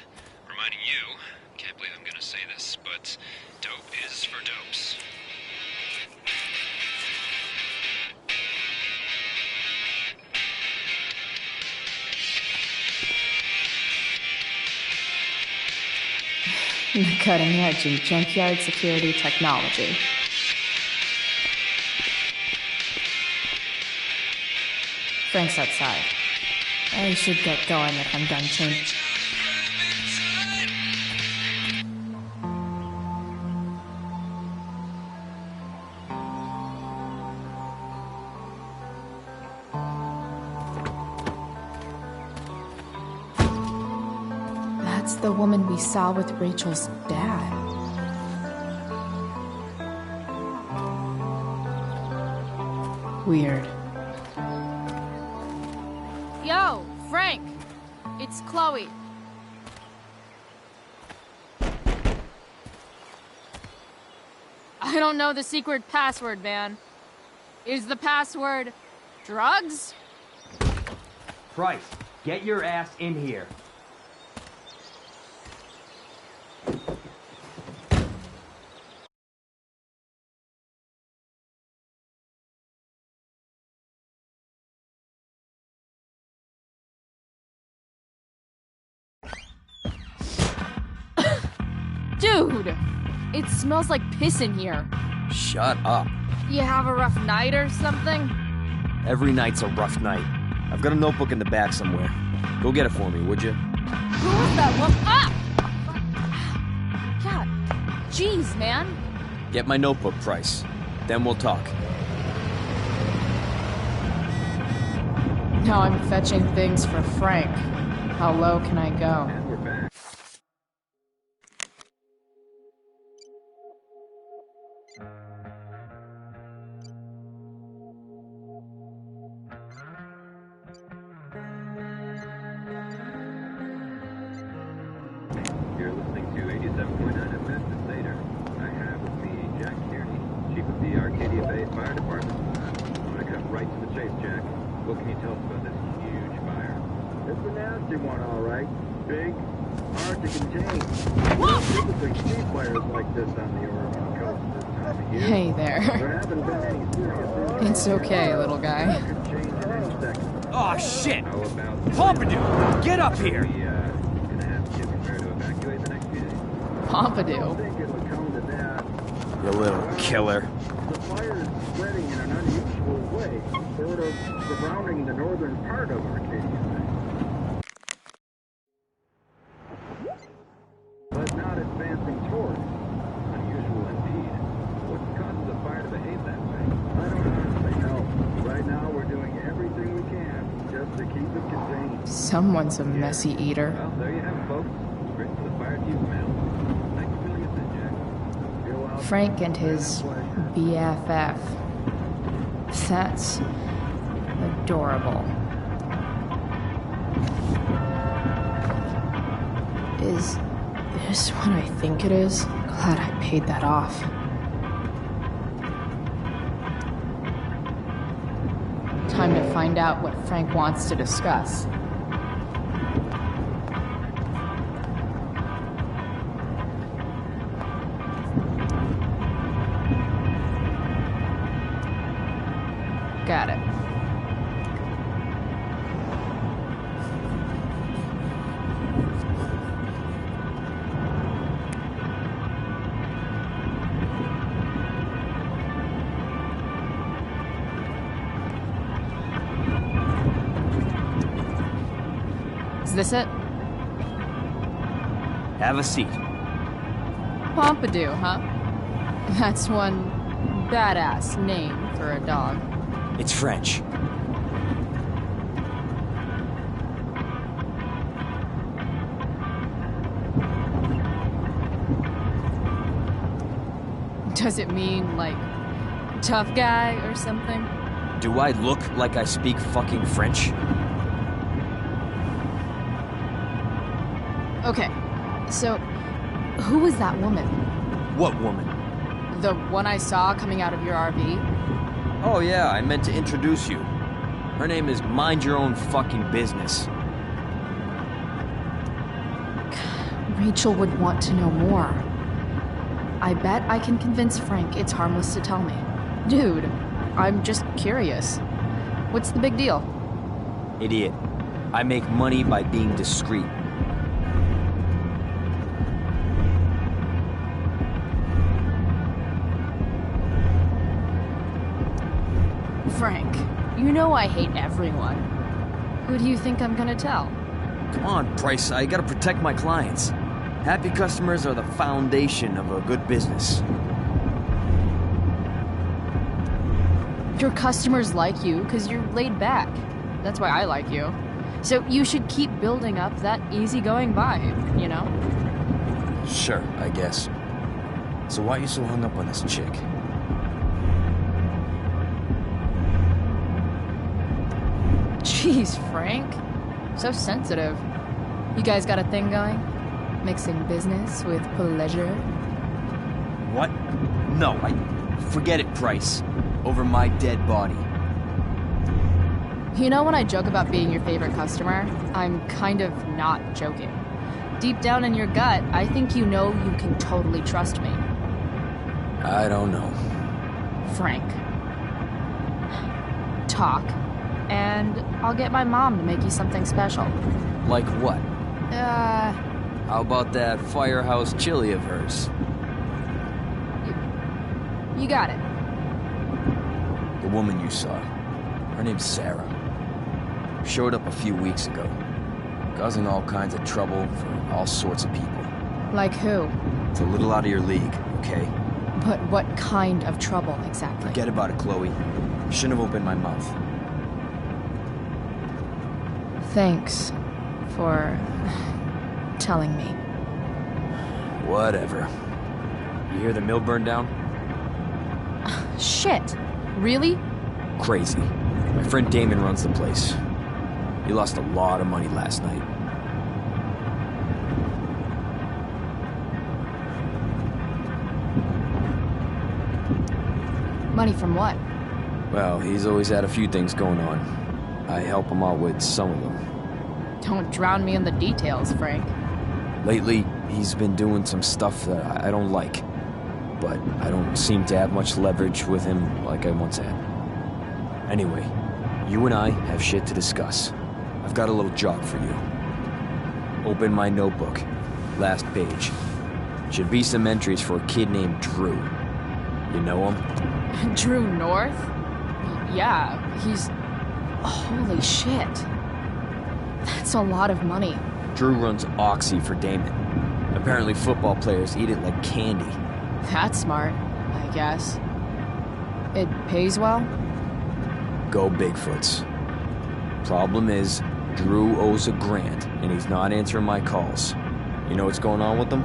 Reminding you, can't believe I'm gonna say this, but dope is for dopes. The cutting edge in junkyard security technology. Frank's outside. I should get going if I'm done changing. That's the woman we saw with Rachel's dad. Weird. Yo, Frank! It's Chloe. I don't know the secret password, man. Is the password drugs? Price, get your ass in here. Dude! It smells like piss in here. Shut up. You have a rough night or something? Every night's a rough night. I've got a notebook in the back somewhere. Go get it for me, would you? Who was that woman? Ah! God. Jeez, man. Get my notebook, Price. Then we'll talk. Now I'm fetching things for Frank. How low can I go? You're listening to 87.9 FM The Stater. I have with me Jack Kearney, Chief of the Arcadia Bay Fire Department. I'm gonna cut right to the chase, Jack. What can you tell us about this huge fire? It's a nasty one, all right. Big, hard to contain. We don't typically see fires like this on the Oregon coast this time of year. Hey there. There haven't been any serious injuries. It's okay, little guy. Could change in any second. Oh, shit! How about Pompidou, get up here! Gonna have to get prepared to evacuate the next few days. Pompidou. I think it'll come to that. You little killer. The fire is spreading in an unusual way, sort of surrounding the northern part of Arcadia Bay. But not advancing toward it. Unusual indeed. What causes a fire to behave that way? I don't honestly know. Right now we're doing everything we can just to keep it contained. Someone's a messy eater. Well, there you have it, folks. Straight to the fire chief's mail. Thanks for filling us in, Jack. Go out. Frank and his BFF. That's adorable. Is this what I think it is? Glad I paid that off. Time to find out what Frank wants to discuss. Got it. Is this it? Have a seat. Pompidou, huh? That's one badass name for a dog. It's French. Does it mean, like, tough guy or something? Do I look like I speak fucking French? Okay, so who was that woman? What woman? The one I saw coming out of your RV? Oh yeah, I meant to introduce you. Her name is Mind Your Own Fucking Business. Rachel would want to know more. I bet I can convince Frank it's harmless to tell me. Dude, I'm just curious. What's the big deal? Idiot. I make money by being discreet. Frank, you know I hate everyone. Who do you think I'm gonna tell? Come on, Price, I gotta protect my clients. Happy customers are the foundation of a good business. Your customers like you because you're laid back. That's why I like you. So you should keep building up that easygoing vibe, you know? Sure, I guess. So why are you so hung up on this chick? Jeez, Frank. So sensitive. You guys got a thing going? Mixing business with pleasure? What? No, forget it, Price. over my dead body. You know when I joke about being your favorite customer, I'm kind of not joking. Deep down in your gut, I think you know you can totally trust me. I don't know. Frank. Talk, and I'll get my mom to make you something special. Like what? How about that firehouse chili of hers? You got it. The woman you saw. Her name's Sarah. Showed up a few weeks ago. Causing all kinds of trouble for all sorts of people. Like who? It's a little out of your league, okay? But what kind of trouble, exactly? Forget about it, Chloe. Shouldn't have opened my mouth. Thanks for telling me. Whatever. You hear the mill burned down? Shit. Really? Crazy. My friend Damon runs the place. He lost a lot of money last night. Money from what? Well, he's always had a few things going on. I help him out with some of them. Don't drown me in the details, Frank. Lately, he's been doing some stuff that I don't like. But I don't seem to have much leverage with him like I once had. Anyway, you and I have shit to discuss. I've got a little job for you. Open my notebook. Last page. Should be some entries for a kid named Drew. You know him? Drew North? Yeah, he's... Holy shit. That's a lot of money. Drew runs Oxy for Damon. Apparently football players eat it like candy. That's smart, I guess. It pays well? Go Bigfoots. Problem is, Drew owes a grant, and he's not answering my calls. You know what's going on with him?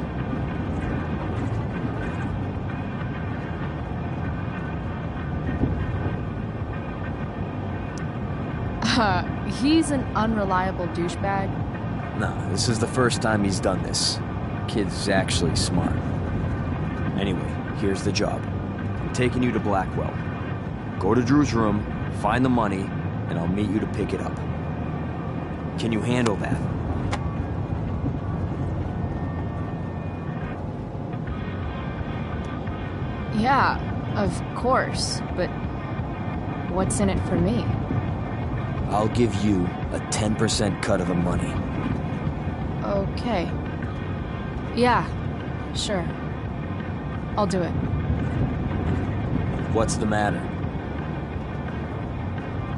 He's an unreliable douchebag. Nah, this is the first time he's done this. Kid's actually smart. Anyway, here's the job. I'm taking you to Blackwell. Go to Drew's room, find the money, and I'll meet you to pick it up. Can you handle that? Yeah, of course, but what's in it for me? I'll give you a 10% cut of the money. Okay. Yeah, sure. I'll do it. What's the matter?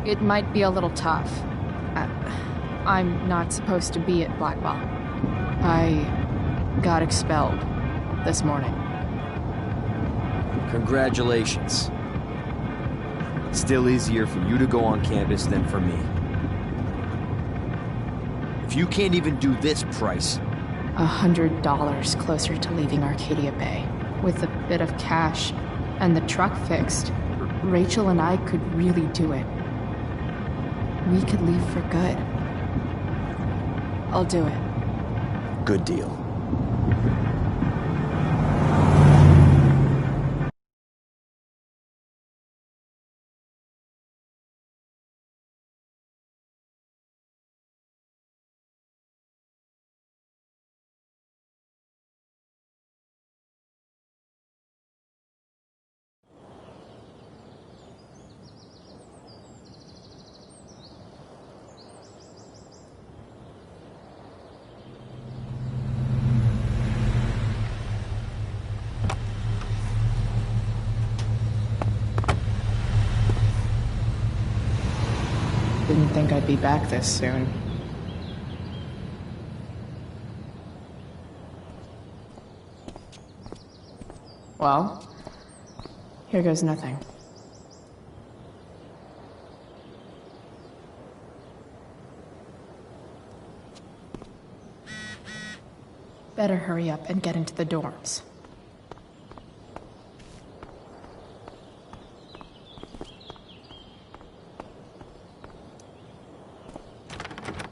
It might be a little tough. I'm not supposed to be at Blackwell. I got expelled this morning. Congratulations. Still easier for you to go on campus than for me. If you can't even do this price... $100 closer to leaving Arcadia Bay. With a bit of cash and the truck fixed, Rachel and I could really do it. We could leave for good. I'll do it. Good deal. Didn't think I'd be back this soon. Well, here goes nothing. Better hurry up and get into the dorms.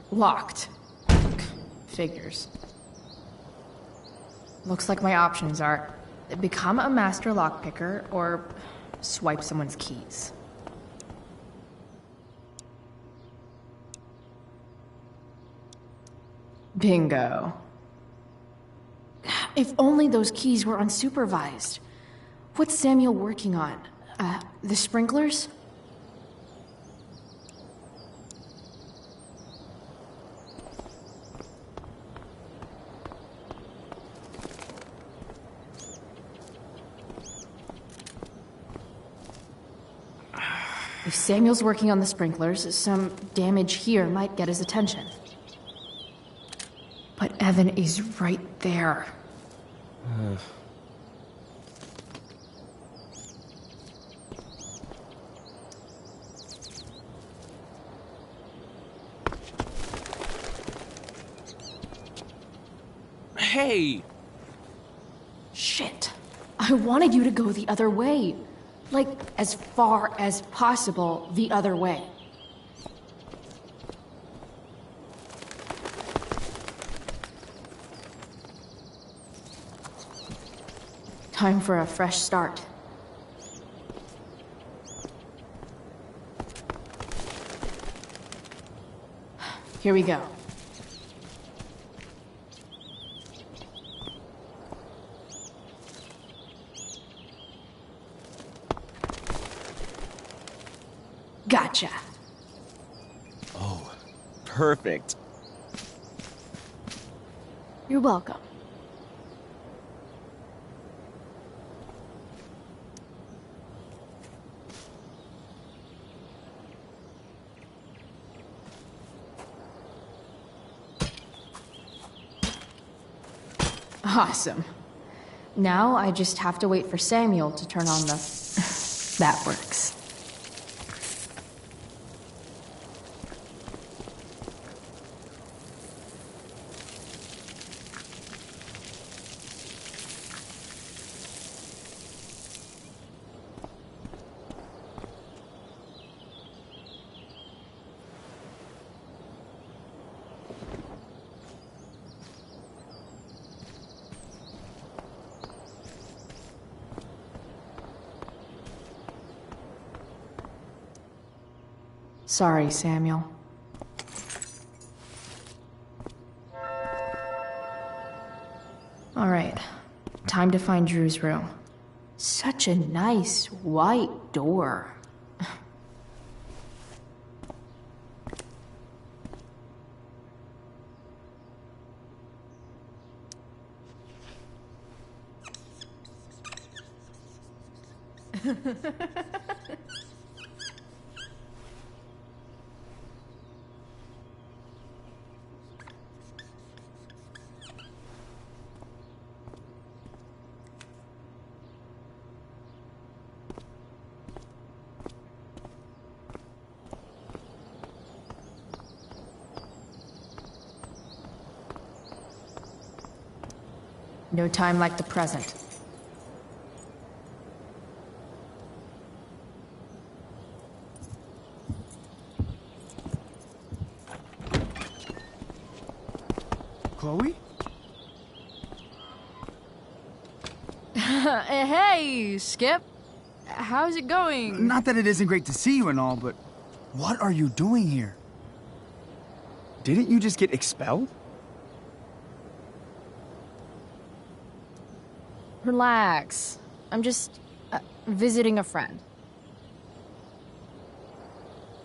Locked. Figures. Looks like my options are become a master lockpicker or swipe someone's keys. Bingo. If only those keys were unsupervised. What's Samuel working on? The sprinklers? If Samuel's working on the sprinklers, some damage here might get his attention. But Evan is right there. Hey! Shit. I wanted you to go the other way. Like, as far as possible the other way. Time for a fresh start. Here we go. Gotcha. Oh, perfect. You're welcome. Awesome. Now I just have to wait for Samuel to turn on the... That works. Sorry, Samuel. All right, time to find Drew's room. Such a nice white door. No time like the present. Chloe? Hey, Skip. How's it going? Not that it isn't great to see you and all, but what are you doing here? Didn't you just get expelled? Relax. I'm just visiting a friend.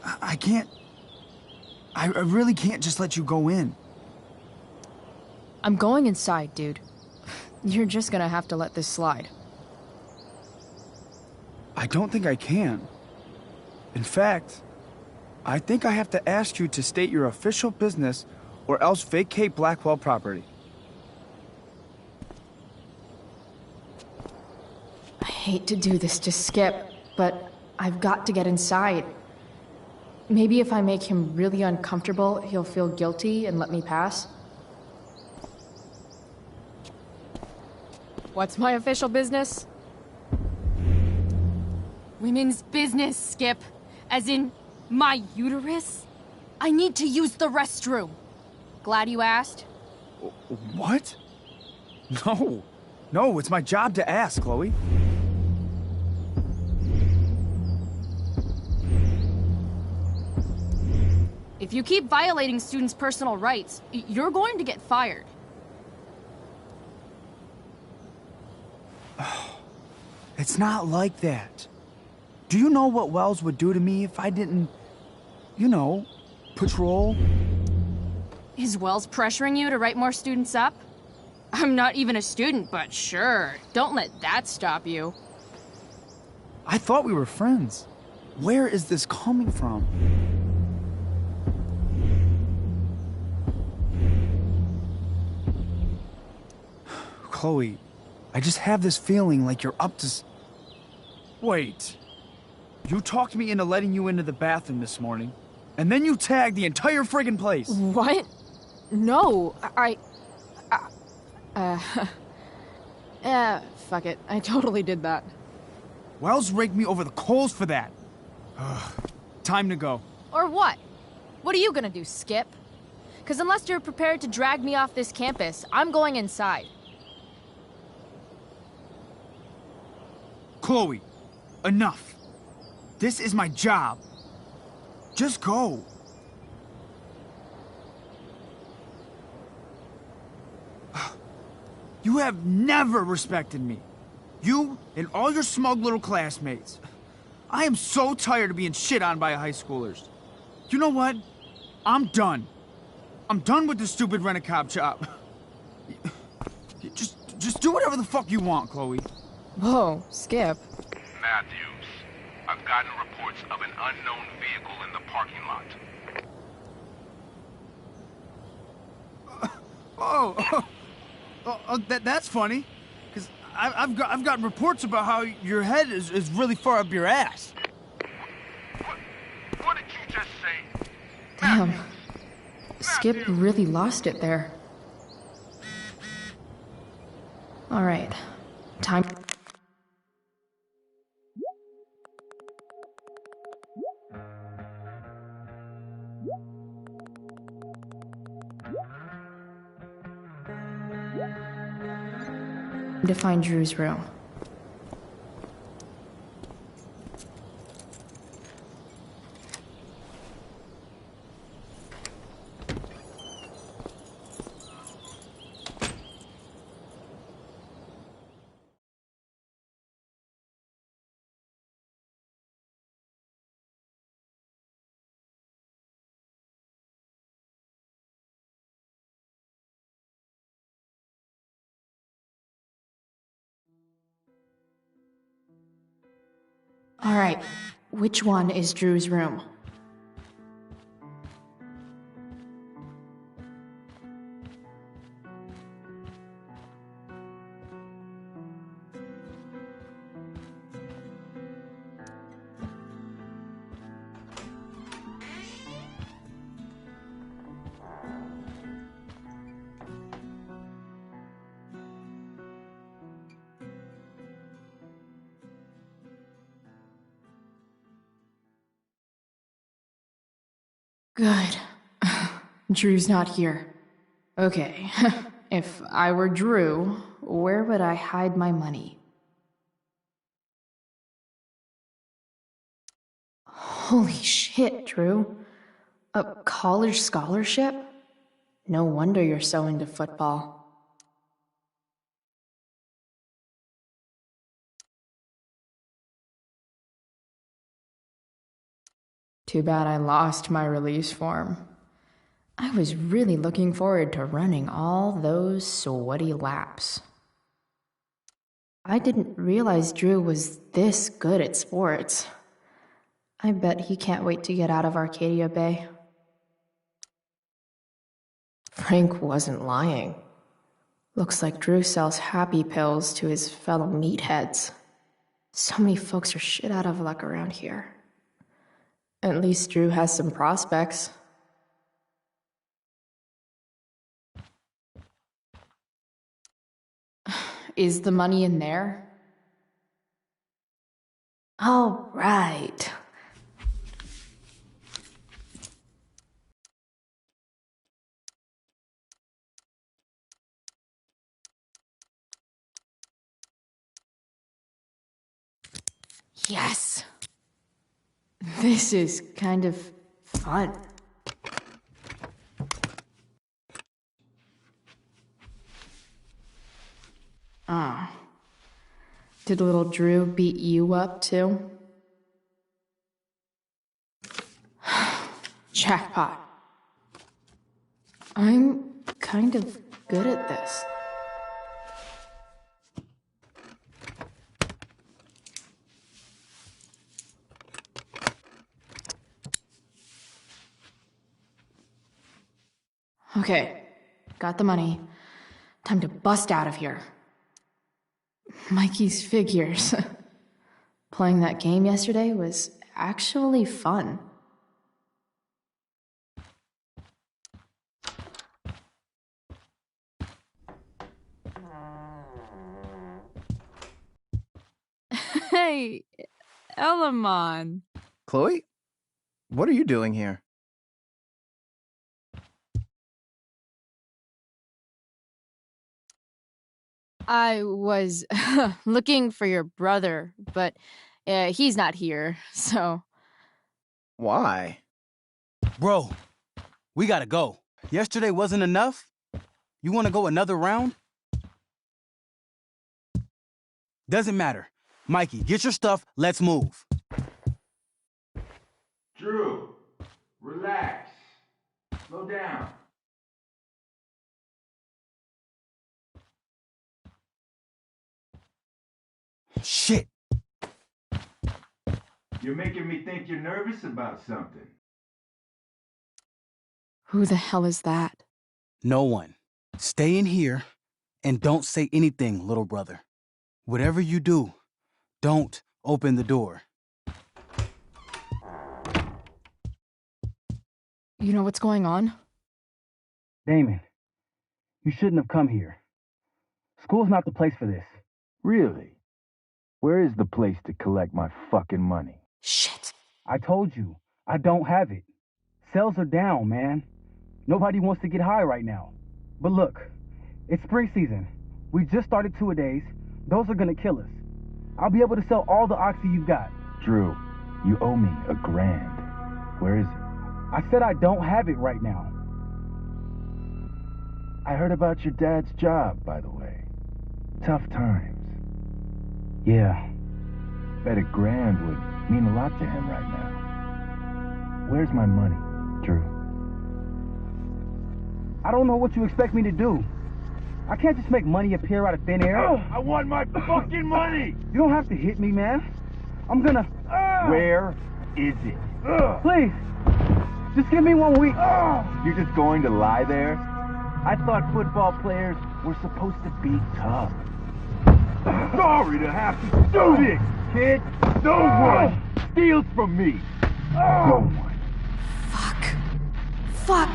I can't... I really can't just let you go in. I'm going inside, dude. You're just gonna have to let this slide. I don't think I can. In fact, I think I have to ask you to state your official business or else vacate Blackwell property. I hate to do this to Skip, but I've got to get inside. Maybe if I make him really uncomfortable, he'll feel guilty and let me pass. What's my official business? Women's business, Skip. As in, my uterus? I need to use the restroom. Glad you asked. What? No. No, it's my job to ask, Chloe. If you keep violating students' personal rights, you're going to get fired. It's not like that. Do you know what Wells would do to me if I didn't, you know, patrol? Is Wells pressuring you to write more students up? I'm not even a student, but sure. Don't let that stop you. I thought we were friends. Where is this coming from? Chloe, I just have this feeling like you're up to Wait. You talked me into letting you into the bathroom this morning, and then you tagged the entire friggin' place. What? No, fuck it. I totally did that. Wells raked me over the coals for that. Time to go. Or what? What are you gonna do, Skip? Because unless you're prepared to drag me off this campus, I'm going inside. Chloe, enough. This is my job. Just go. You have never respected me. You and all your smug little classmates. I am so tired of being shit on by high schoolers. You know what? I'm done. I'm done with this stupid rent-a-cop job. Just do whatever the fuck you want, Chloe. Whoa, Skip. Matthews, I've gotten reports of an unknown vehicle in the parking lot. That's funny. Because I've gotten reports about how your head is really far up your ass. What did you just say? Damn. Skip really lost it there. All right. Time. To find Drew's room. All right, which one is Drew's room? Good. Drew's not here. Okay, if I were Drew, where would I hide my money? Holy shit, Drew. A college scholarship? No wonder you're so into football. Too bad I lost my release form. I was really looking forward to running all those sweaty laps. I didn't realize Drew was this good at sports. I bet he can't wait to get out of Arcadia Bay. Frank wasn't lying. Looks like Drew sells happy pills to his fellow meatheads. So many folks are shit out of luck around here. At least Drew has some prospects. Is the money in there? All right. Yes. This is kind of fun. Oh. Did little Drew beat you up, too? Jackpot. I'm kind of good at this. Okay, got the money. Time to bust out of here. Mikey's figures. Playing that game yesterday was actually fun. Hey, Elamon. Chloe? What are you doing here? I was looking for your brother, but he's not here, so... Why? Bro, we gotta go. Yesterday wasn't enough? You wanna go another round? Doesn't matter. Mikey, get your stuff, let's move. Drew, relax. Slow down. Shit. You're making me think you're nervous about something. Who the hell is that? No one. Stay in here and don't say anything, little brother. Whatever you do, don't open the door. You know what's going on? Damon, you shouldn't have come here. School's not the place for this. Really? Where is the place to collect my fucking money? Shit. I told you, I don't have it. Sales are down, man. Nobody wants to get high right now. But look, it's spring season. We just started two-a-days. Those are gonna kill us. I'll be able to sell all the oxy you've got. Drew, you owe me $1,000. Where is it? I said I don't have it right now. I heard about your dad's job, by the way. Tough times. Yeah. Bet $1,000 would mean a lot to him right now. Where's my money, Drew? I don't know what you expect me to do. I can't just make money appear out of thin air. I want my fucking money! You don't have to hit me, man. I'm gonna... Where is it? Please, just give me 1 week. You're just going to lie there? I thought football players were supposed to be tough. Sorry to have to do this, kid. No one steals from me. No one. Fuck.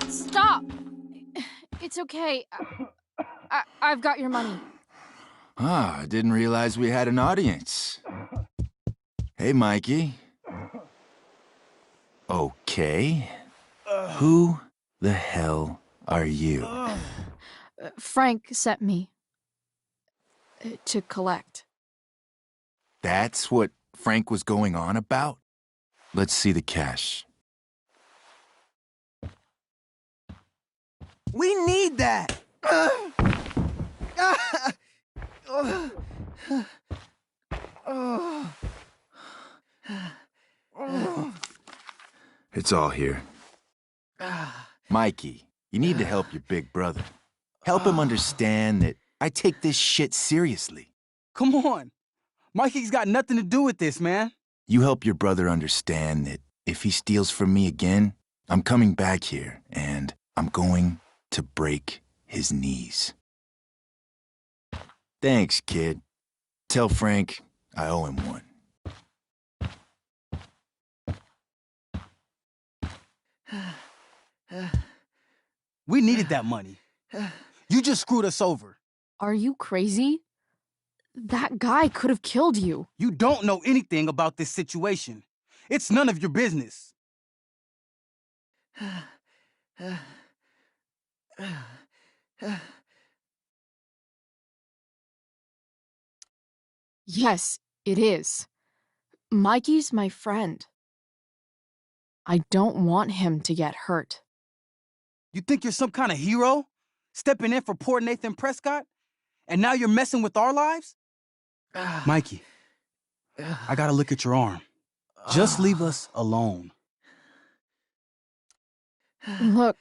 Stop! It's okay. I've got your money. Ah, I didn't realize we had an audience. Hey, Mikey. Okay. Who the hell are you? Frank sent me to collect. That's what Frank was going on about? Let's see the cash. We need that! It's all here. Mikey, you need to help your big brother. Help him understand that I take this shit seriously. Come on. Mikey's got nothing to do with this, man. You help your brother understand that if he steals from me again, I'm coming back here and I'm going to break his knees. Thanks, kid. Tell Frank I owe him one. We needed that money. You just screwed us over. Are you crazy? That guy could have killed you. You don't know anything about this situation. It's none of your business. Yes, it is. Mikey's my friend. I don't want him to get hurt. You think you're some kind of hero? Stepping in for poor Nathan Prescott? And now you're messing with our lives? Mikey, I gotta look at your arm. Just leave us alone. Look,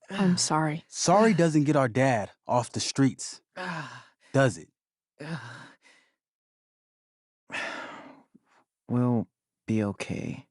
I'm sorry. Sorry doesn't get our dad off the streets, does it? We'll be okay.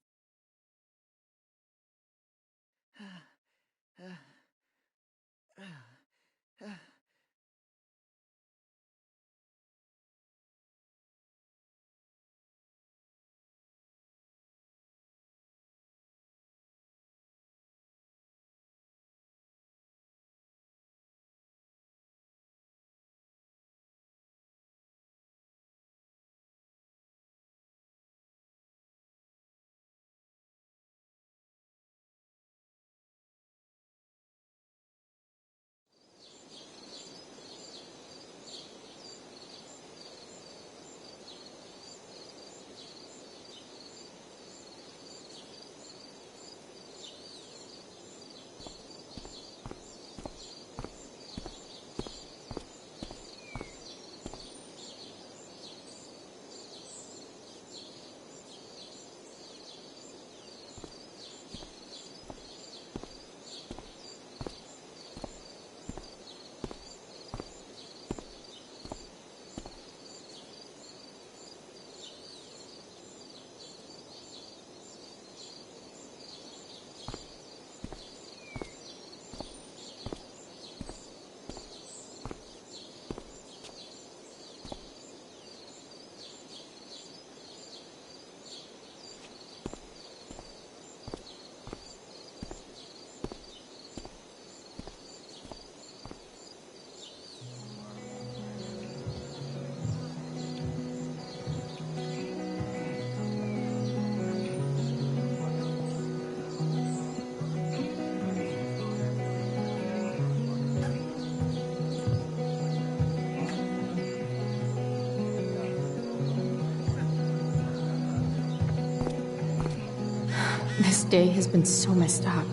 This day has been so messed up.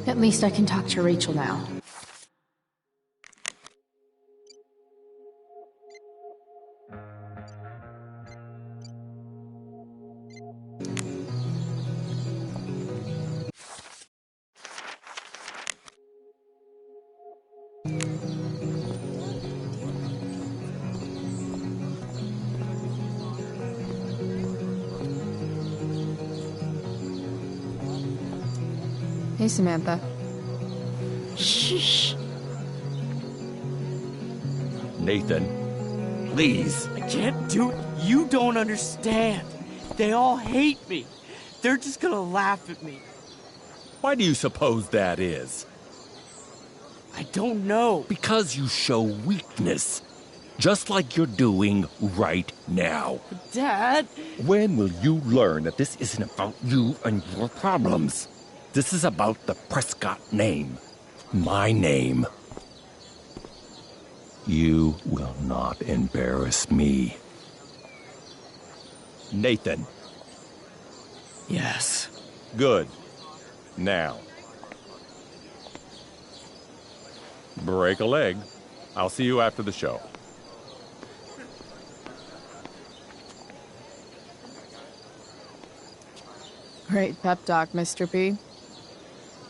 At least I can talk to Rachel now. Hey, Samantha. Shh. Nathan, please. I can't do it. You don't understand. They all hate me. They're just gonna laugh at me. Why do you suppose that is? I don't know. Because you show weakness. Just like you're doing right now. Dad? When will you learn that this isn't about you and your problems? This is about the Prescott name. My name. You will not embarrass me. Nathan. Yes. Good. Now. Break a leg. I'll see you after the show. Great pep talk, Mr. P.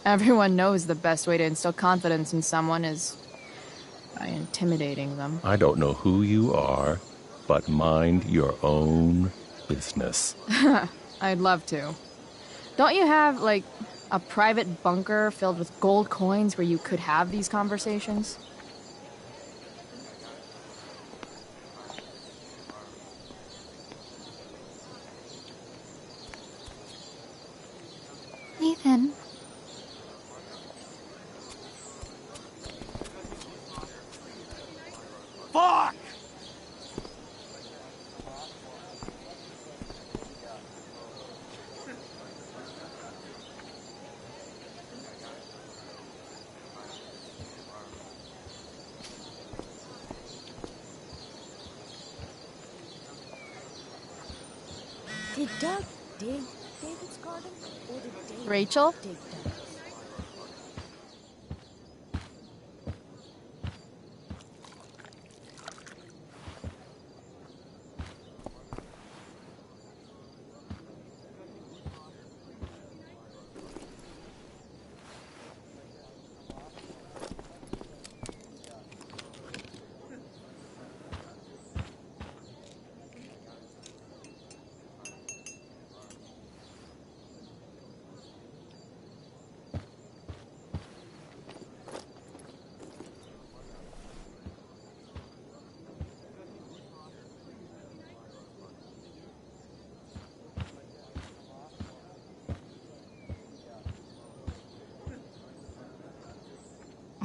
Everyone knows the best way to instill confidence in someone is by intimidating them. I don't know who you are, but mind your own business. I'd love to. Don't you have, like, a private bunker filled with gold coins where you could have these conversations? Nathan. Fuck! Did Doug dig David's garden? Or did David Rachel? dig Doug's?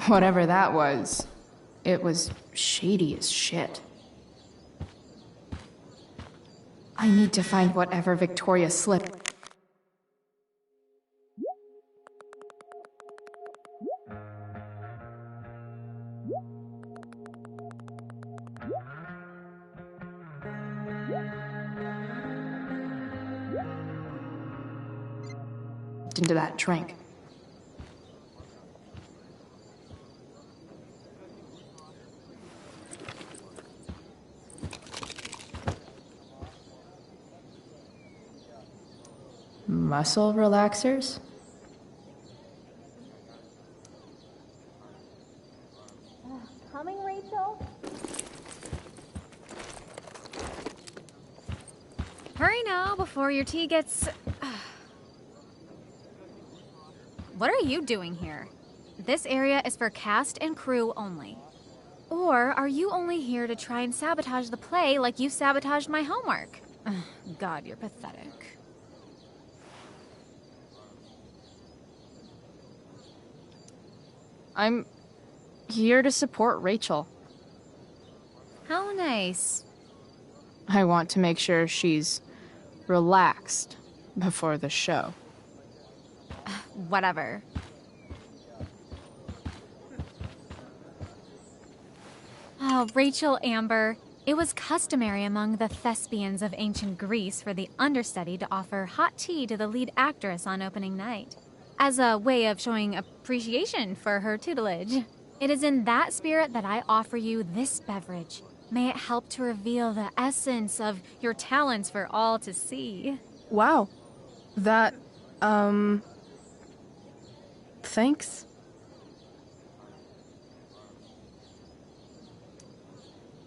Whatever that was, it was shady as shit. I need to find whatever Victoria slipped. Into that drink. Muscle relaxers? Coming, Rachel? Hurry now before your tea gets... What are you doing here? This area is for cast and crew only. Or are you only here to try and sabotage the play like you sabotaged my homework? God, you're pathetic. I'm here to support Rachel. How nice. I want to make sure she's relaxed before the show. Whatever. Oh, Rachel Amber. It was customary among the thespians of ancient Greece for the understudy to offer hot tea to the lead actress on opening night, as a way of showing appreciation for her tutelage. It is in that spirit that I offer you this beverage. May it help to reveal the essence of your talents for all to see. Wow. That, thanks.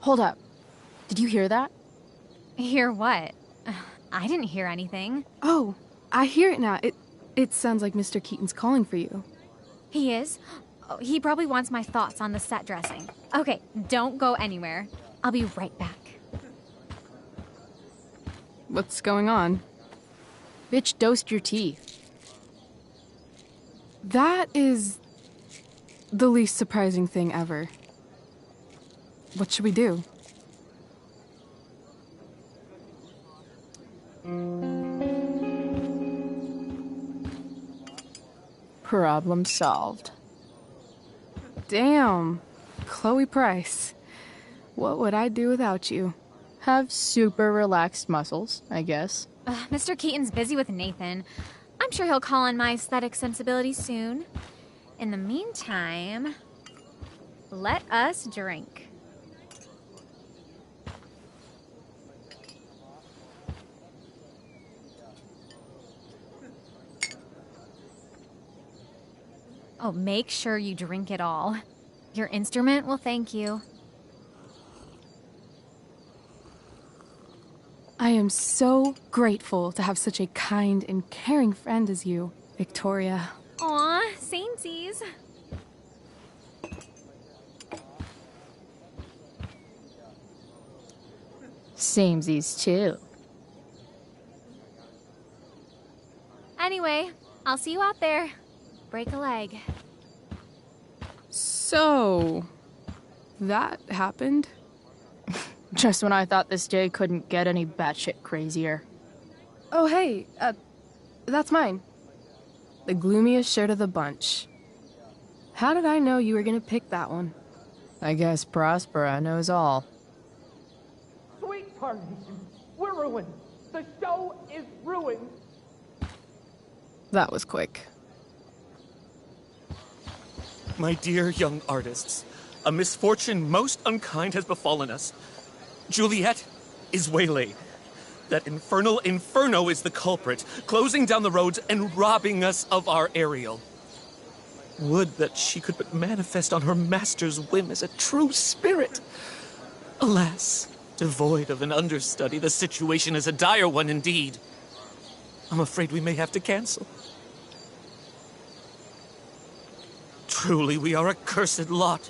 Hold up. Did you hear that? Hear what? I didn't hear anything. Oh, I hear it now. It sounds like Mr. Keaton's calling for you. He is? Oh, he probably wants my thoughts on the set dressing. Okay, don't go anywhere. I'll be right back. What's going on? Bitch dosed your tea. That is the least surprising thing ever. What should we do? Problem solved. Damn. Chloe Price. What would I do without you? Have super relaxed muscles, I guess. Mr. Keaton's busy with Nathan. I'm sure he'll call on my aesthetic sensibilities soon. In the meantime, let us drink. Oh, make sure you drink it all. Your instrument will thank you. I am so grateful to have such a kind and caring friend as you, Victoria. Aw, samesies. Samesies too. Anyway, I'll see you out there. Break a leg. So, that happened? Just when I thought this day couldn't get any batshit crazier. Oh, hey, that's mine. The gloomiest shirt of the bunch. How did I know you were gonna pick that one? I guess Prospera knows all. Sweet Tarnation, we're ruined. The show is ruined. That was quick. My dear young artists, a misfortune most unkind has befallen us. Juliet is waylaid. That infernal Inferno is the culprit, closing down the roads and robbing us of our Ariel. Would that she could but manifest on her master's whim as a true spirit. Alas, devoid of an understudy, the situation is a dire one indeed. I'm afraid we may have to cancel. Truly, we are a cursed lot.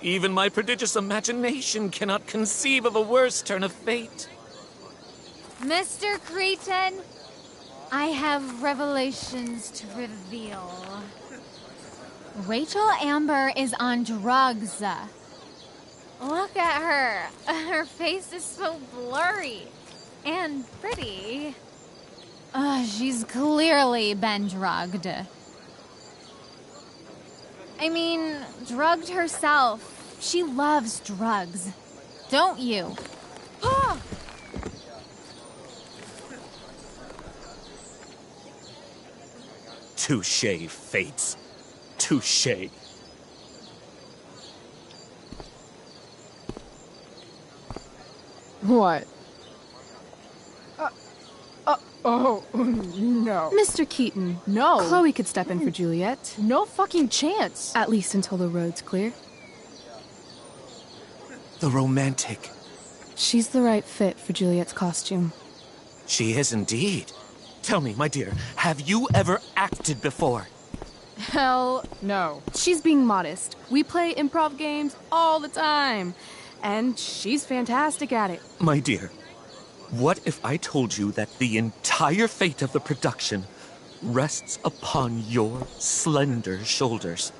Even my prodigious imagination cannot conceive of a worse turn of fate. Mr. Cretan, I have revelations to reveal. Rachel Amber is on drugs. Look at her. Her face is so blurry and pretty. She's clearly been drugged. I mean, drugged herself. She loves drugs. Don't you? Touché, Fates. Touché. What? Oh, no. Mr. Keaton. No. Chloe could step in for Juliet. No fucking chance. At least until the road's clear. The romantic. She's the right fit for Juliet's costume. She is indeed. Tell me, my dear, have you ever acted before? Hell no. She's being modest. We play improv games all the time. And she's fantastic at it. My dear, what if I told you that the entire fate of the production rests upon your slender shoulders?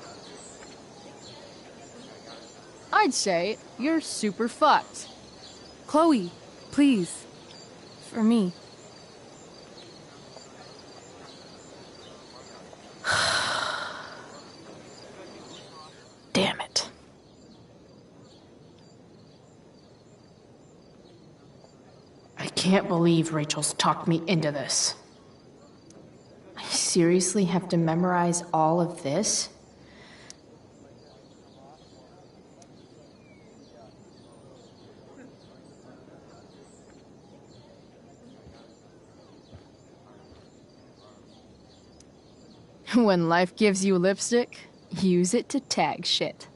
I'd say you're super fucked. Chloe, please. For me. Damn it. I can't believe Rachel's talked me into this. I seriously have to memorize all of this? When life gives you lipstick, use it to tag shit.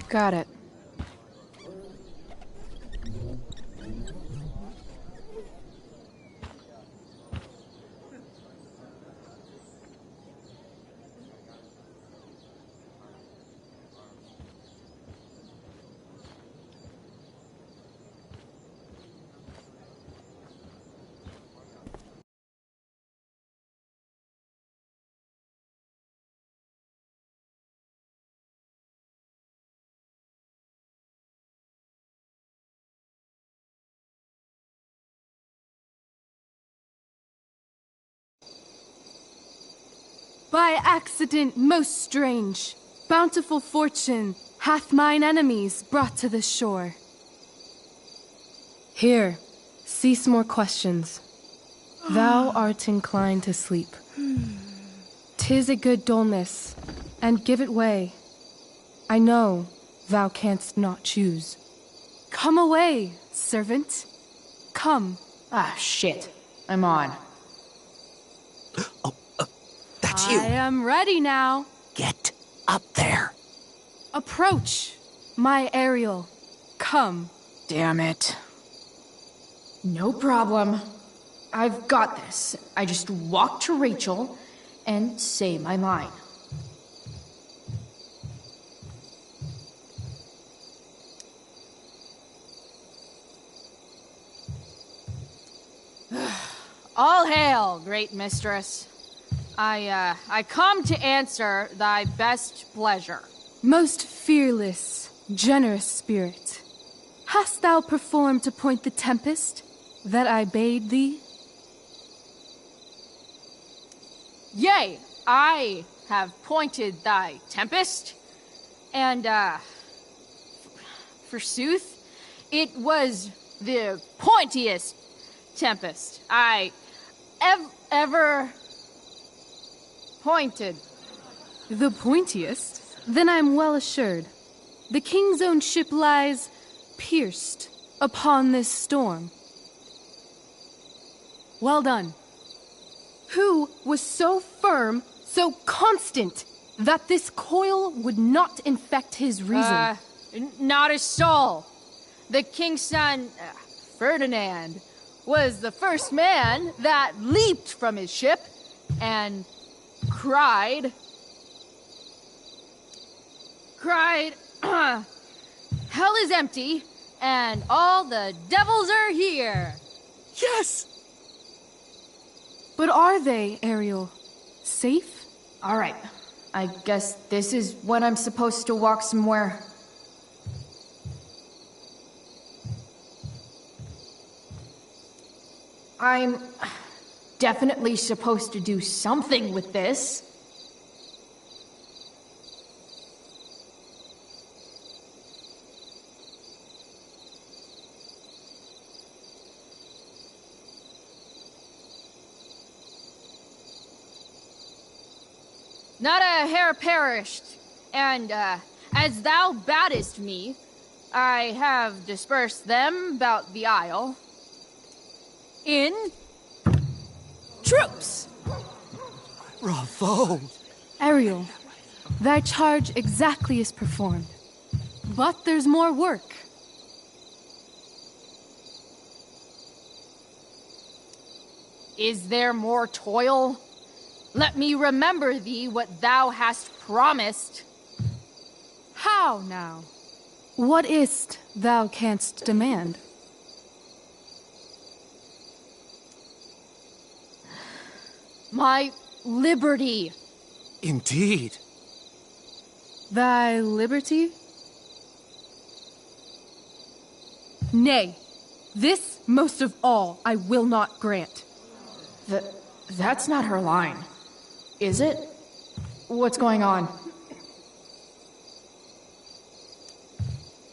Got it. By accident most strange, bountiful fortune hath mine enemies brought to this shore. Here, cease more questions. Thou art inclined to sleep. 'Tis a good dullness, and give it way. I know thou canst not choose. Come away, servant. Come. Ah, shit. I'm on. That's you. I am ready now. Get up there. Approach, my Ariel. Come. Damn it. No problem. I've got this. I just walk to Rachel and say my line. All hail, great mistress. I come to answer thy best pleasure. Most fearless, generous spirit, hast thou performed to point the tempest that I bade thee? Yea, I have pointed thy tempest, and, forsooth. It was the pointiest tempest I ever pointed. The pointiest? Then I'm well assured. The king's own ship lies pierced upon this storm. Well done. Who was so firm, so constant, that this coil would not infect his reason? Not a soul. The king's son, Ferdinand, was the first man that leaped from his ship and cried, hell is empty, and all the devils are here. Yes! But are they, Ariel? Safe? All right. I guess this is when I'm supposed to walk somewhere. I'm definitely supposed to do something with this. Not a hair perished, and as thou badest me, I have dispersed them about the isle in troops. Bravo! Ariel, thy charge exactly is performed. But there's more work. Is there more toil? Let me remember thee what thou hast promised. How now? What is't thou canst demand? My liberty. Indeed. Thy liberty? Nay, this most of all I will not grant. That's not her line. Is it? What's going on?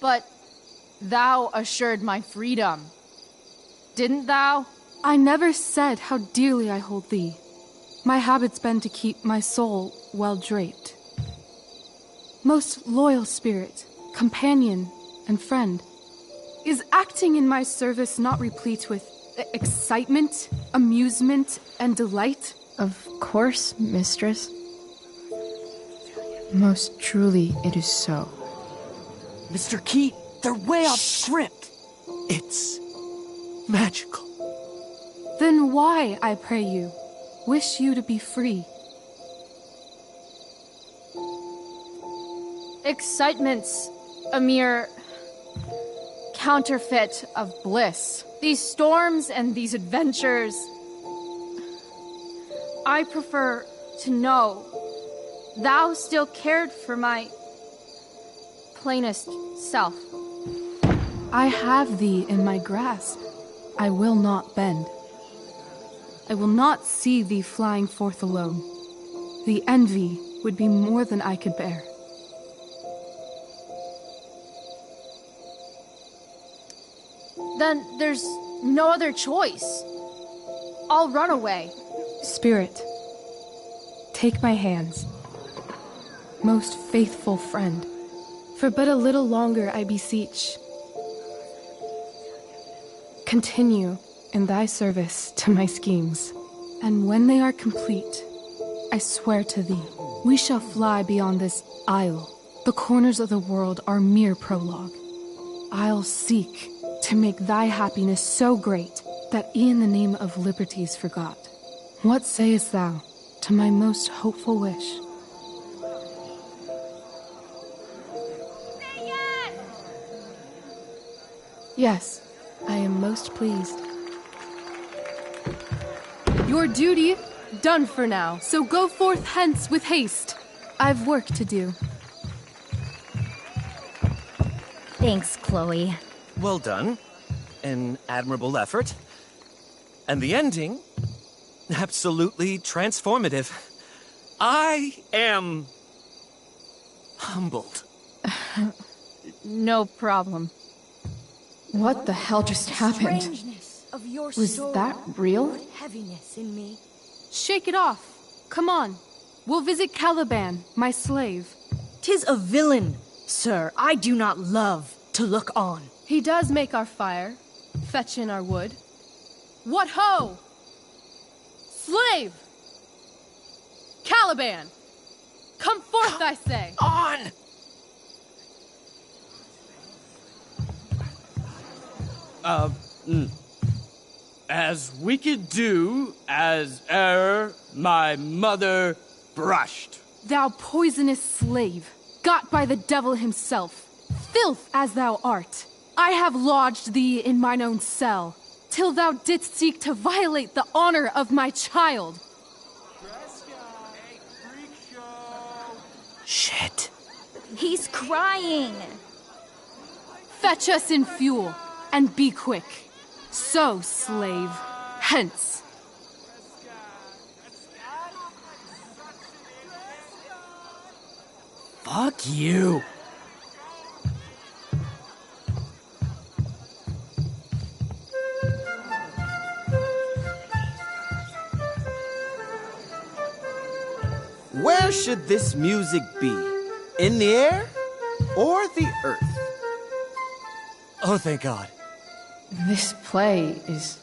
But thou assured my freedom, didn't thou? I never said how dearly I hold thee. My habit's been to keep my soul well draped. Most loyal spirit, companion, and friend, is acting in my service not replete with excitement, amusement, and delight? Of course, mistress. Most truly, it is so. Mr. Keat, they're way off script. It's magical. Then why, I pray you, wish you to be free? Excitement's a mere counterfeit of bliss. These storms and these adventures, I prefer to know thou still cared for my plainest self. I have thee in my grasp. I will not bend. I will not see thee flying forth alone. The envy would be more than I could bear. Then there's no other choice. I'll run away. Spirit, take my hands. Most faithful friend, for but a little longer I beseech. Continue in thy service to my schemes, and when they are complete, I swear to thee, we shall fly beyond this isle. The corners of the world are mere prologue. I'll seek to make thy happiness so great that e'en the name of liberty's forgot. What sayest thou to my most hopeful wish? Say yes! Yes, I am most pleased. Your duty done for now, so go forth hence with haste. I've work to do. Thanks, Chloe. Well done. An admirable effort. And the ending, absolutely transformative. I am humbled. No problem. What the hell just happened? Strangeness of your Was soul, that real? heaviness in me. Shake it off. Come on. We'll visit Caliban, my slave. 'Tis a villain, sir, I do not love to look on. He does make our fire, fetch in our wood. What ho! Slave! Caliban! Come forth, I say! On! As we could do as my mother brushed. Thou poisonous slave, got by the devil himself, filth as thou art, I have lodged thee in mine own cell, till thou didst seek to violate the honor of my child. Shit. He's crying. Fetch us in fuel, and be quick. So, slave, hence. Fuck you. Where should this music be? In the air or the earth? Oh, thank God. This play is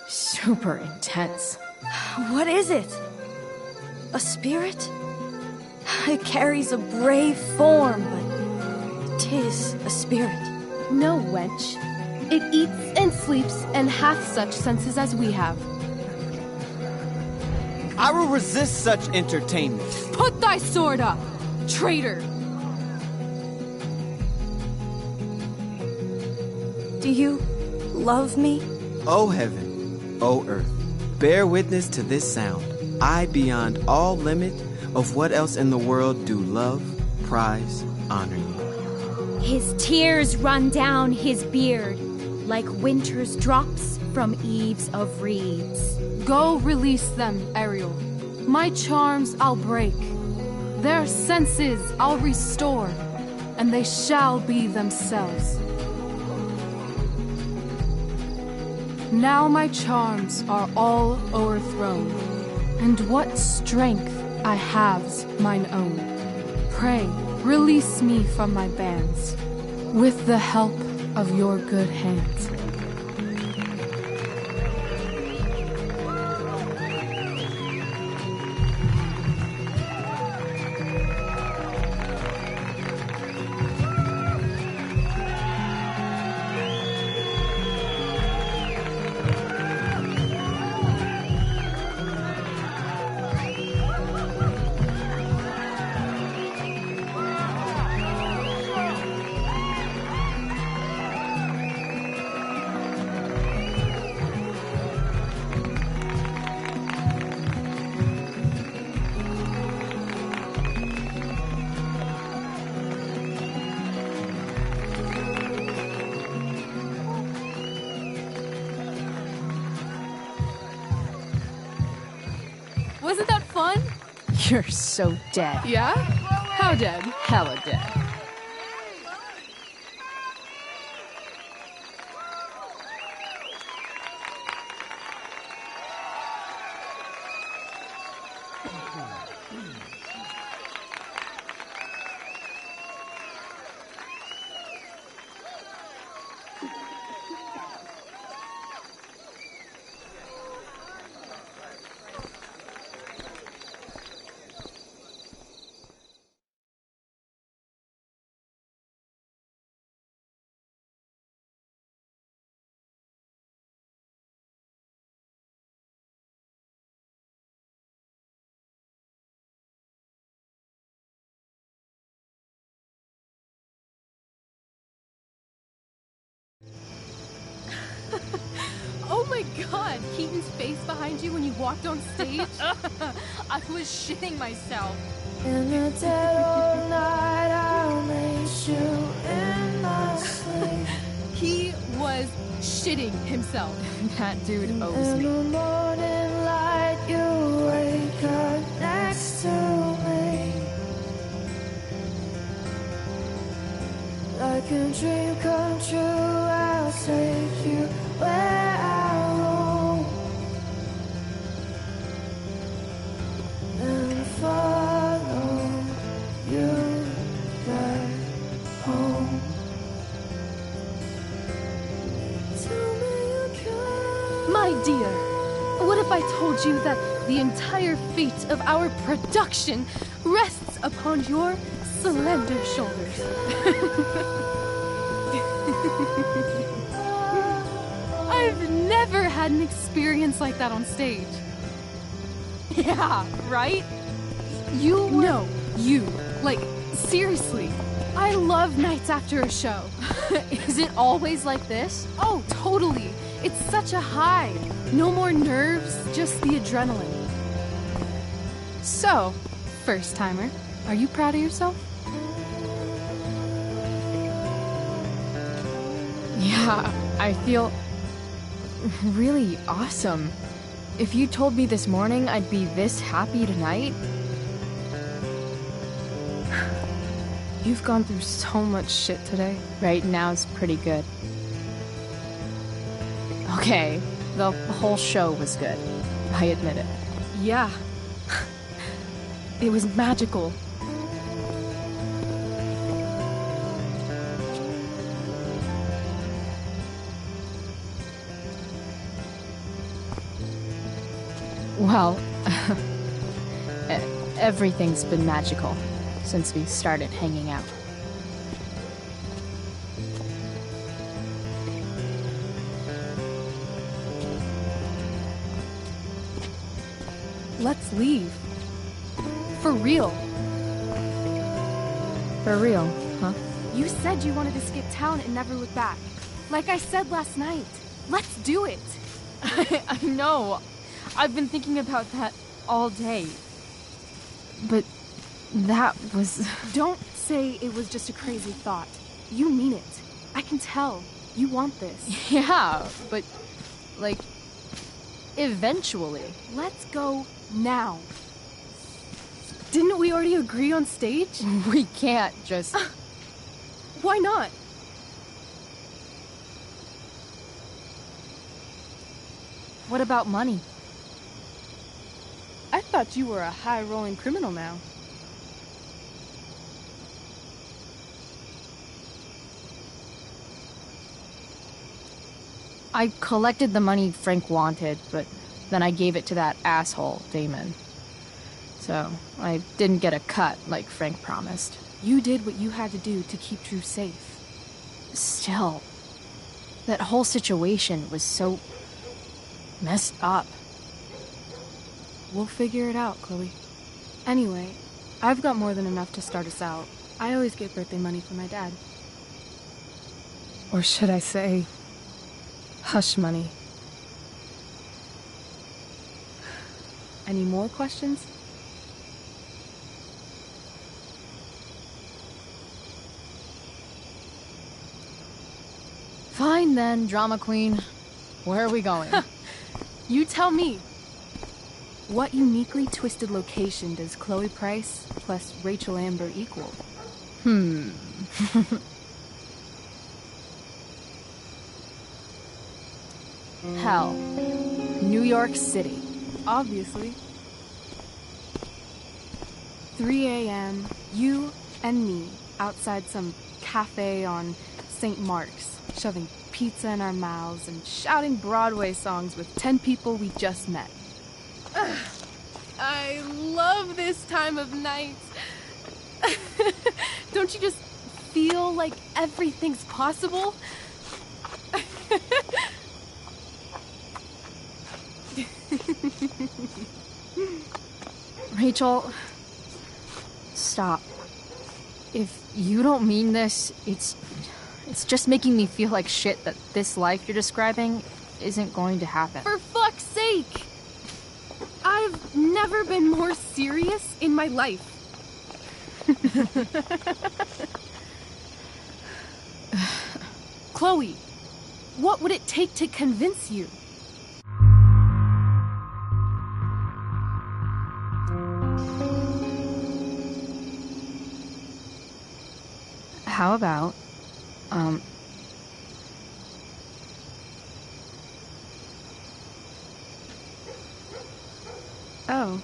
super intense. What is it? A spirit? It carries a brave form, but 'tis a spirit. No, wench. It eats and sleeps and hath such senses as we have. I will resist such entertainment. Put thy sword up, traitor! Do you love me? O heaven, O earth, bear witness to this sound. I, beyond all limit of what else in the world do love, prize, honor you. His tears run down his beard like winter's drops from eaves of reeds. Go release them, Ariel. My charms I'll break. Their senses I'll restore, and they shall be themselves. Now my charms are all o'erthrown, and what strength I have's mine own. Pray, release me from my bands, with the help of your good hands. Wasn't that fun? You're so dead. Yeah? How dead? Hella dead. Oh my god, Keaton's face behind you when you walked on stage? I was shitting myself. In the dead of night, I'll make you in my sleep. He was shitting himself. That dude owes In me. the morning light, you wake up next to me. make a dream come true. I'll take you where I roam and follow you back home. Tell me you care. My dear, what if I told you that the entire fate of our production rests upon your slender shoulders? I've never had an experience like that on stage. Yeah, right? You were... No, you. Like, seriously. I love nights after a show. Is it always like this? Oh, totally. It's such a high. No more nerves, just the adrenaline. So, first timer, are you proud of yourself? Yeah, I feel really awesome. If you told me this morning I'd be this happy tonight... You've gone through so much shit today. Right now it's pretty good. Okay, the whole show was good. I admit it. Yeah. It was magical. Well, everything's been magical since we started hanging out. Let's leave. For real. For real, huh? You said you wanted to skip town and never look back. Like I said last night. Let's do it. I know. I've been thinking about that all day. But that was... Don't say it was just a crazy thought. You mean it. I can tell. You want this. Yeah, but, like, eventually. Let's go now. Didn't we already agree on stage? We can't just... Why not? What about money? I thought you were a high-rolling criminal now. I collected the money Frank wanted, but then I gave it to that asshole, Damon. So, I didn't get a cut like Frank promised. You did what you had to do to keep Drew safe. Still, that whole situation was so... messed up. We'll figure it out, Chloe. Anyway, I've got more than enough to start us out. I always get birthday money from my dad. Or should I say, hush money. Any more questions? Fine then, drama queen. Where are we going? You tell me. What uniquely twisted location does Chloe Price plus Rachel Amber equal? Hell. New York City. Obviously. 3 a.m., you and me outside some cafe on St. Mark's, shoving pizza in our mouths and shouting Broadway songs with 10 people we just met. I love this time of night. Don't you just feel like everything's possible? Rachel, stop. If you don't mean this, it's just making me feel like shit that this life you're describing isn't going to happen. For fuck's sake! I've never been more serious in my life. Chloe, what would it take to convince you? How about Oh.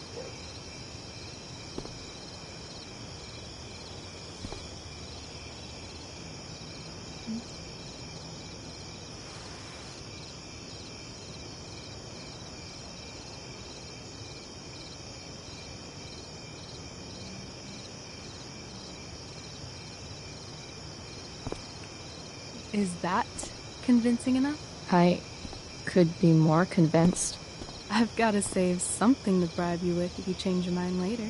Is that convincing enough? I could be more convinced. I've got to save something to bribe you with if you change your mind later.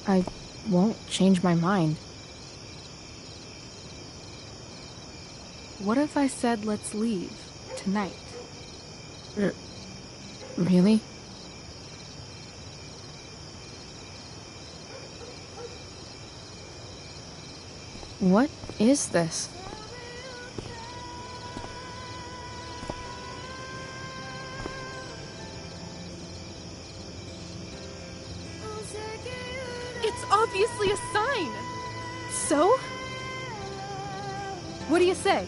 I won't change my mind. What if I said let's leave tonight? Really? What is this? It's obviously a sign! So? What do you say?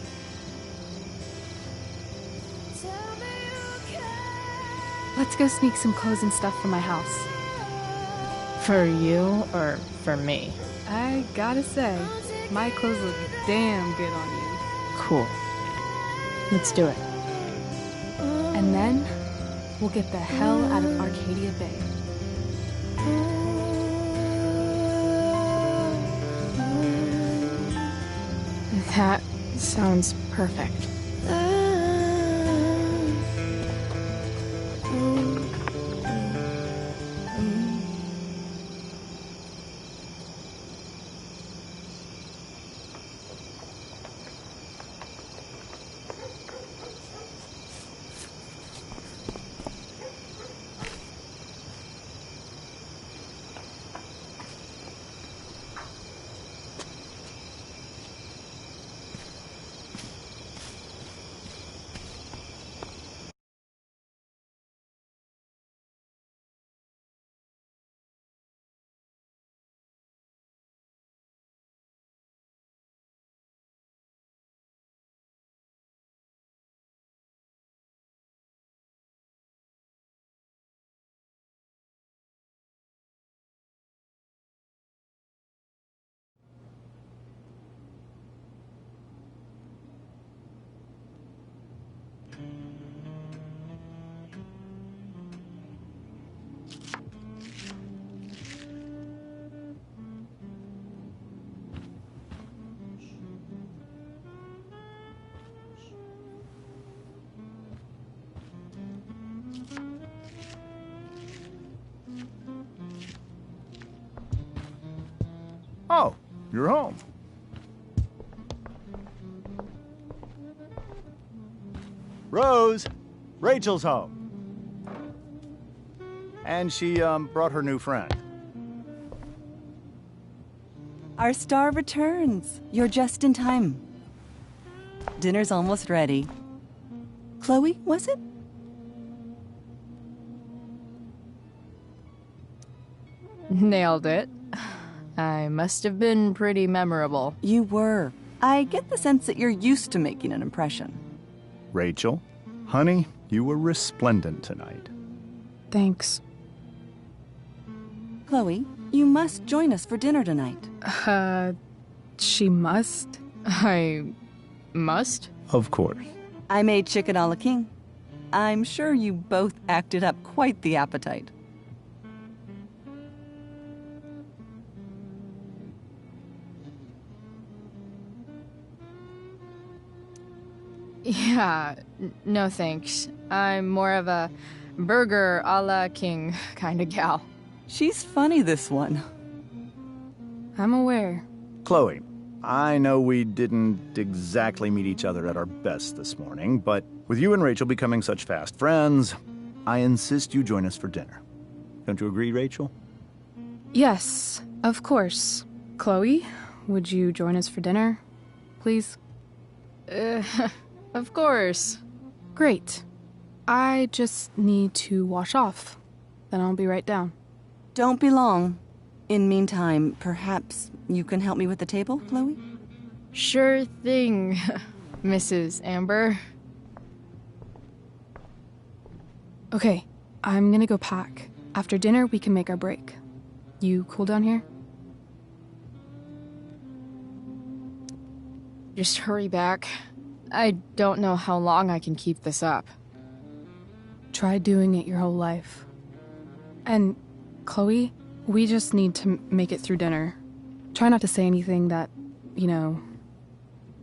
Let's go sneak some clothes and stuff from my house. For you or for me? I gotta say, my clothes look damn good on you. Cool. Let's do it. And then, we'll get the hell out of Arcadia Bay. That sounds perfect. Oh, you're home. Rose, Rachel's home. And she, brought her new friend. Our star returns. You're just in time. Dinner's almost ready. Chloe, was it? Nailed it. I must have been pretty memorable. You were. I get the sense that you're used to making an impression. Rachel, honey, you were resplendent tonight. Thanks. Chloe, you must join us for dinner tonight. She must? I must? Of course. I made chicken a la king. I'm sure you both acted up quite the appetite. Yeah, no thanks. I'm more of a burger a la king kind of gal. She's funny, this one. I'm aware. Chloe, I know we didn't exactly meet each other at our best this morning, but with you and Rachel becoming such fast friends, I insist you join us for dinner. Don't you agree, Rachel? Yes, of course. Chloe, would you join us for dinner, please? Of course. Great. I just need to wash off. Then I'll be right down. Don't be long. In meantime, perhaps you can help me with the table, Chloe? Sure thing, Mrs. Amber. Okay, I'm gonna go pack. After dinner, we can make our break. You cool down here? Just hurry back. I don't know how long I can keep this up. Try doing it your whole life. And, Chloe, we just need to make it through dinner. Try not to say anything that, you know...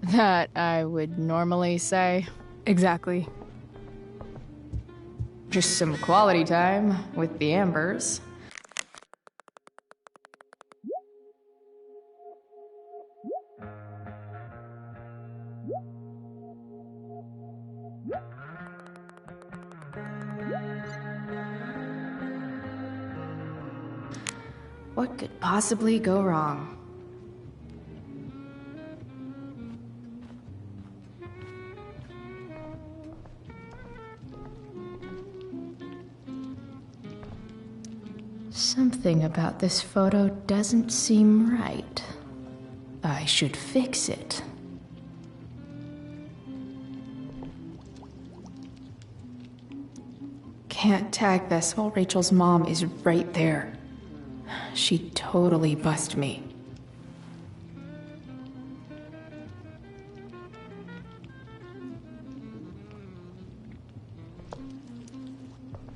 That I would normally say. Exactly. Just some quality time with the Ambers. What could possibly go wrong? Something about this photo doesn't seem right. I should fix it. Can't tag this while Rachel's mom is right there. She'd totally bust me.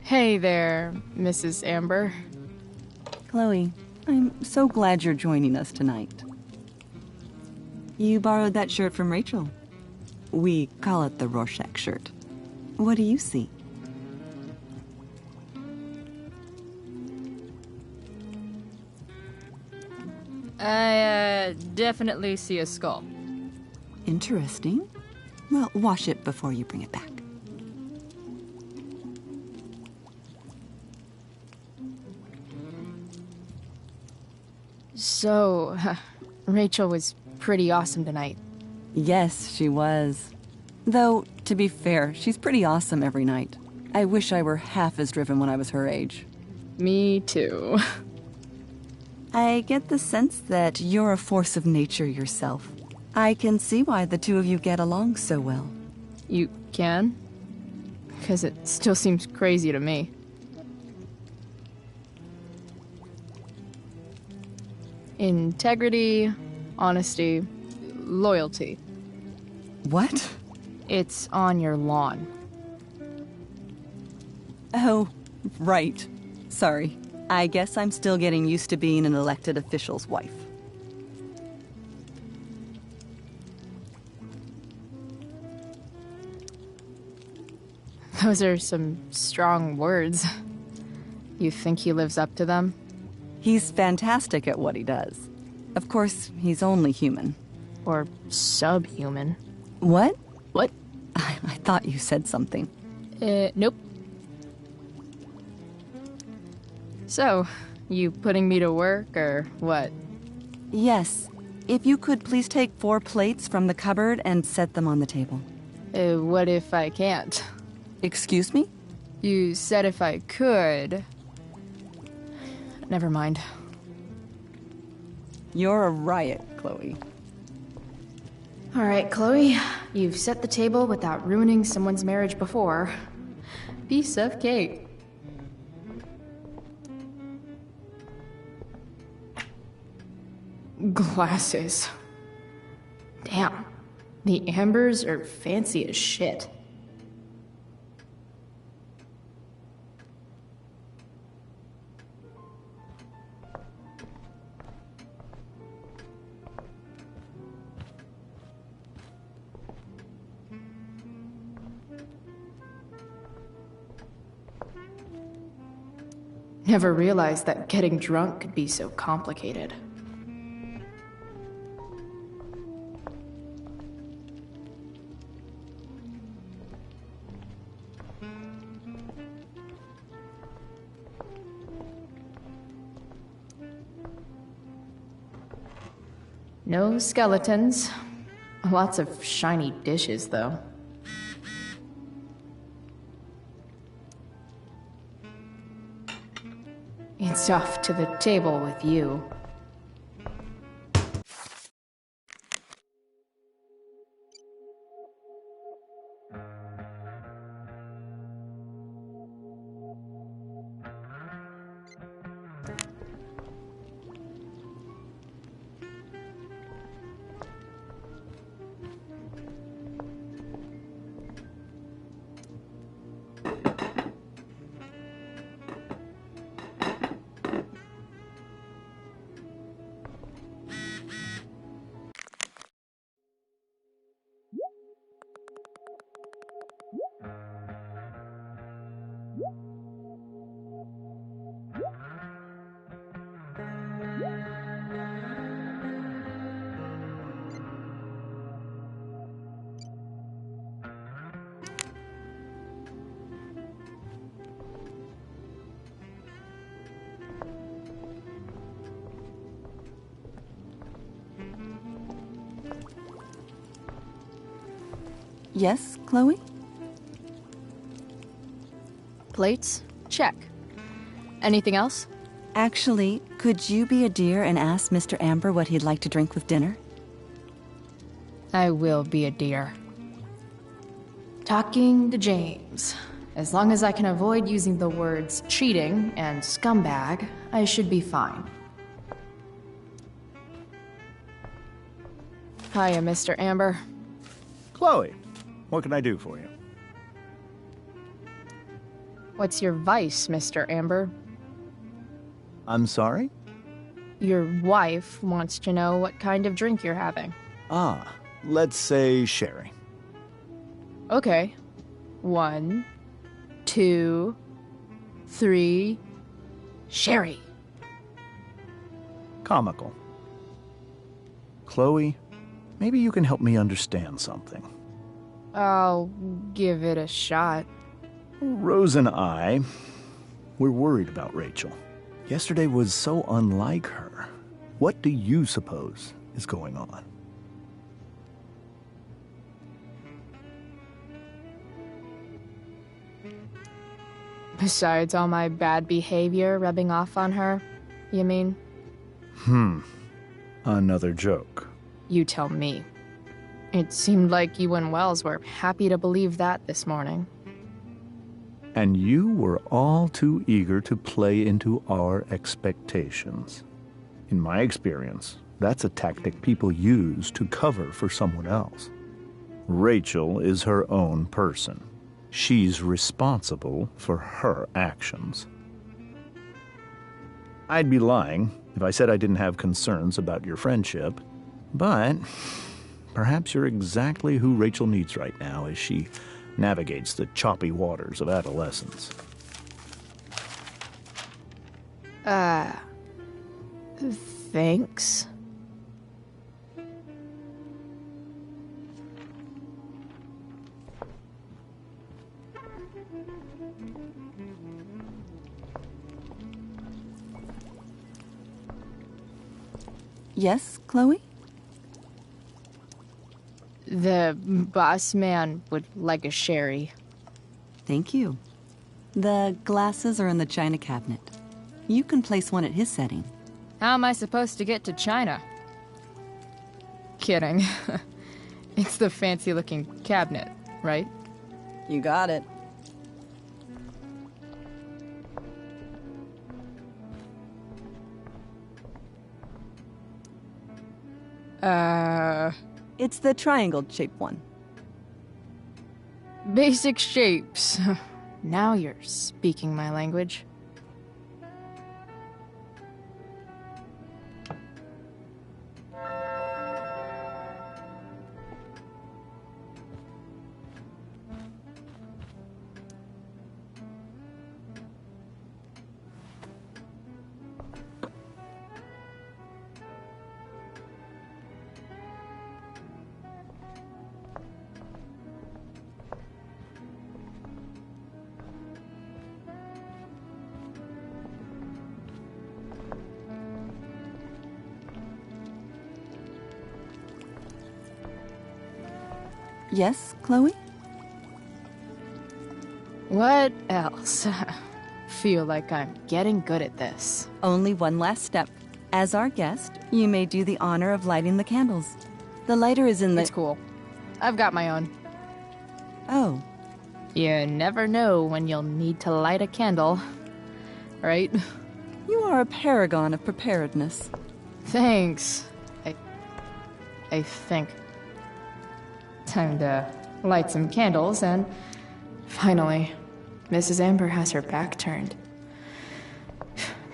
Hey there, Mrs. Amber. Chloe, I'm so glad you're joining us tonight. You borrowed that shirt from Rachel. We call it the Rorschach shirt. What do you see? I definitely see a skull. Interesting. Well, wash it before you bring it back. So, Rachel was pretty awesome tonight. Yes, she was. Though, to be fair, she's pretty awesome every night. I wish I were half as driven when I was her age. Me too. I get the sense that you're a force of nature yourself. I can see why the two of you get along so well. You can? Because it still seems crazy to me. Integrity, honesty, loyalty. What? It's on your lawn. Oh, right. Sorry. I guess I'm still getting used to being an elected official's wife. Those are some strong words. You think he lives up to them? He's fantastic at what he does. Of course, he's only human. Or subhuman. What? What? I thought you said something. Nope. So, you putting me to work, or what? Yes. If you could please take 4 plates from the cupboard and set them on the table. What if I can't? Excuse me? You said if I could. Never mind. You're a riot, Chloe. All right, Chloe. You've set the table without ruining someone's marriage before. Piece of cake. Glasses. Damn. The Ambers are fancy as shit. Never realized that getting drunk could be so complicated. No skeletons. Lots of shiny dishes, though. It's off to the table with you. Yes, Chloe? Plates? Check. Anything else? Actually, could you be a dear and ask Mr. Amber what he'd like to drink with dinner? I will be a dear. Talking to James. As long as I can avoid using the words cheating and scumbag, I should be fine. Hiya, Mr. Amber. Chloe, what can I do for you? What's your vice, Mr. Amber? I'm sorry? Your wife wants to know what kind of drink you're having. Ah, let's say sherry. Okay. 1, 2, 3... Sherry. Comical. Chloe, maybe you can help me understand something. I'll give it a shot. Rose and I, we're worried about Rachel. Yesterday was so unlike her. What do you suppose is going on? Besides all my bad behavior rubbing off on her, you mean? Another joke. You tell me. It seemed like you and Wells were happy to believe that this morning. And you were all too eager to play into our expectations. In my experience, that's a tactic people use to cover for someone else. Rachel is her own person. She's responsible for her actions. I'd be lying if I said I didn't have concerns about your friendship, but perhaps you're exactly who Rachel needs right now as she navigates the choppy waters of adolescence. Thanks. Yes, Chloe? The boss man would like a sherry. Thank you. The glasses are in the china cabinet. You can place one at his setting. How am I supposed to get to China? Kidding. It's the fancy-looking cabinet, right? You got it. It's the triangle-shaped one. Basic shapes. Now you're speaking my language. Yes, Chloe? What else? Feel like I'm getting good at this. Only one last step. As our guest, you may do the honor of lighting the candles. The lighter is in the... It's cool. I've got my own. Oh. You never know when you'll need to light a candle, right? You are a paragon of preparedness. Thanks. I think. Time to light some candles, and finally, Mrs. Amber has her back turned.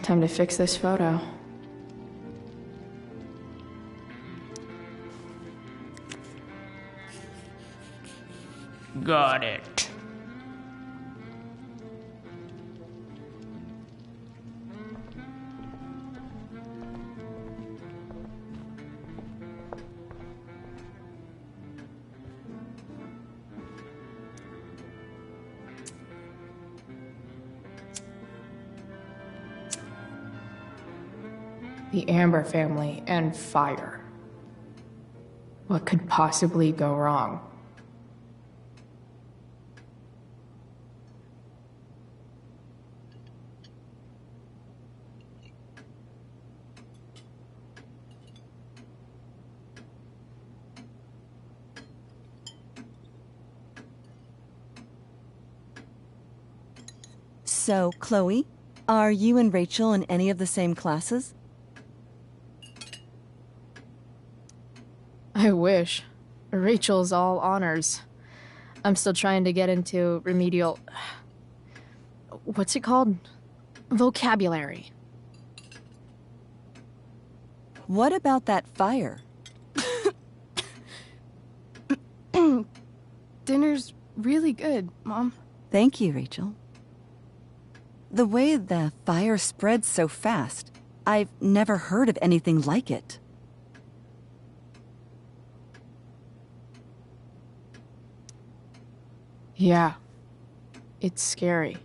Time to fix this photo. Got it. The Amber family and fire. What could possibly go wrong? So, Chloe, are you and Rachel in any of the same classes? I wish. Rachel's all honors. I'm still trying to get into remedial... What's it called? Vocabulary. What about that fire? Dinner's really good, Mom. Thank you, Rachel. The way the fire spreads so fast, I've never heard of anything like it. Yeah. It's scary.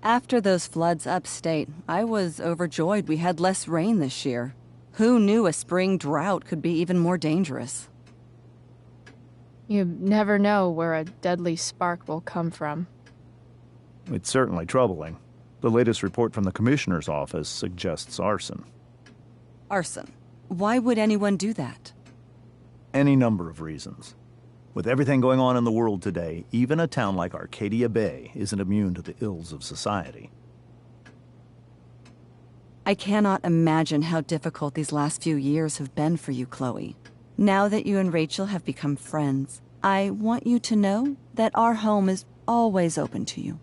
After those floods upstate, I was overjoyed we had less rain this year. Who knew a spring drought could be even more dangerous? You never know where a deadly spark will come from. It's certainly troubling. The latest report from the Commissioner's office suggests arson. Arson? Why would anyone do that? Any number of reasons. With everything going on in the world today, even a town like Arcadia Bay isn't immune to the ills of society. I cannot imagine how difficult these last few years have been for you, Chloe. Now that you and Rachel have become friends, I want you to know that our home is always open to you.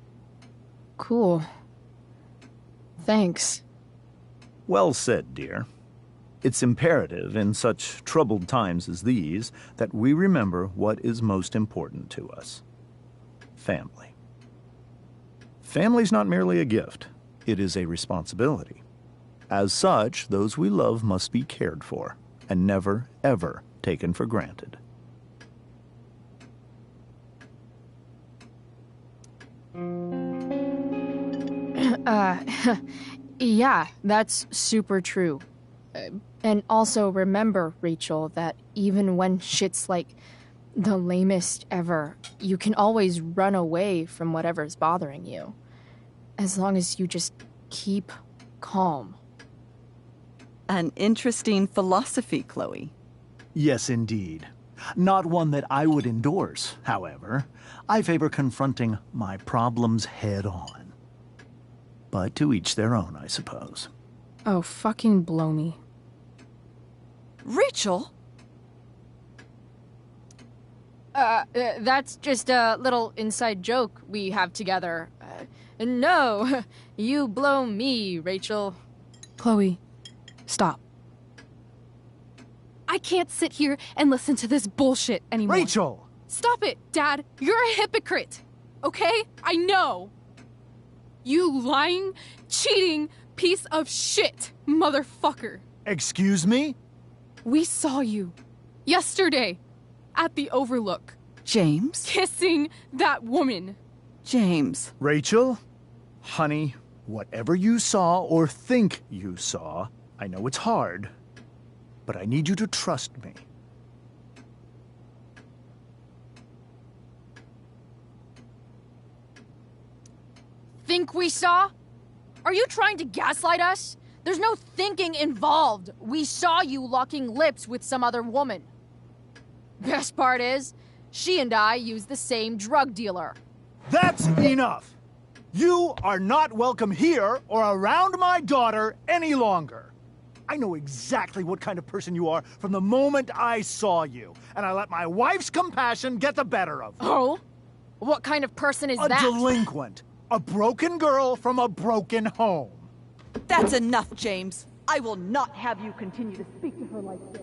Cool. Thanks. Well said, dear. It's imperative in such troubled times as these that we remember what is most important to us. Family. Family's not merely a gift. It is a responsibility. As such, those we love must be cared for and never, ever taken for granted. Yeah, that's super true. And also remember, Rachel, that even when shit's like the lamest ever, you can always run away from whatever's bothering you. As long as you just keep calm. An interesting philosophy, Chloe. Yes, indeed. Not one that I would endorse, however. I favor confronting my problems head on. But to each their own, I suppose. Oh, fucking blow me. Rachel? That's just a little inside joke we have together. No, you blow me, Rachel. Chloe, stop. I can't sit here and listen to this bullshit anymore. Rachel! Stop it, Dad. You're a hypocrite. Okay? I know. You lying, cheating piece of shit, motherfucker. Excuse me? We saw you yesterday at the Overlook. James? Kissing that woman. James. Rachel? Honey, whatever you saw or think you saw, I know it's hard, but I need you to trust me. Think we saw? Are you trying to gaslight us? There's no thinking involved. We saw you locking lips with some other woman. Best part is, she and I use the same drug dealer. That's enough! You are not welcome here or around my daughter any longer. I know exactly what kind of person you are from the moment I saw you, and I let my wife's compassion get the better of me. Oh? What kind of person is that? that? A delinquent. A broken girl from a broken home. That's enough, James. I will not have you continue to speak to her like this.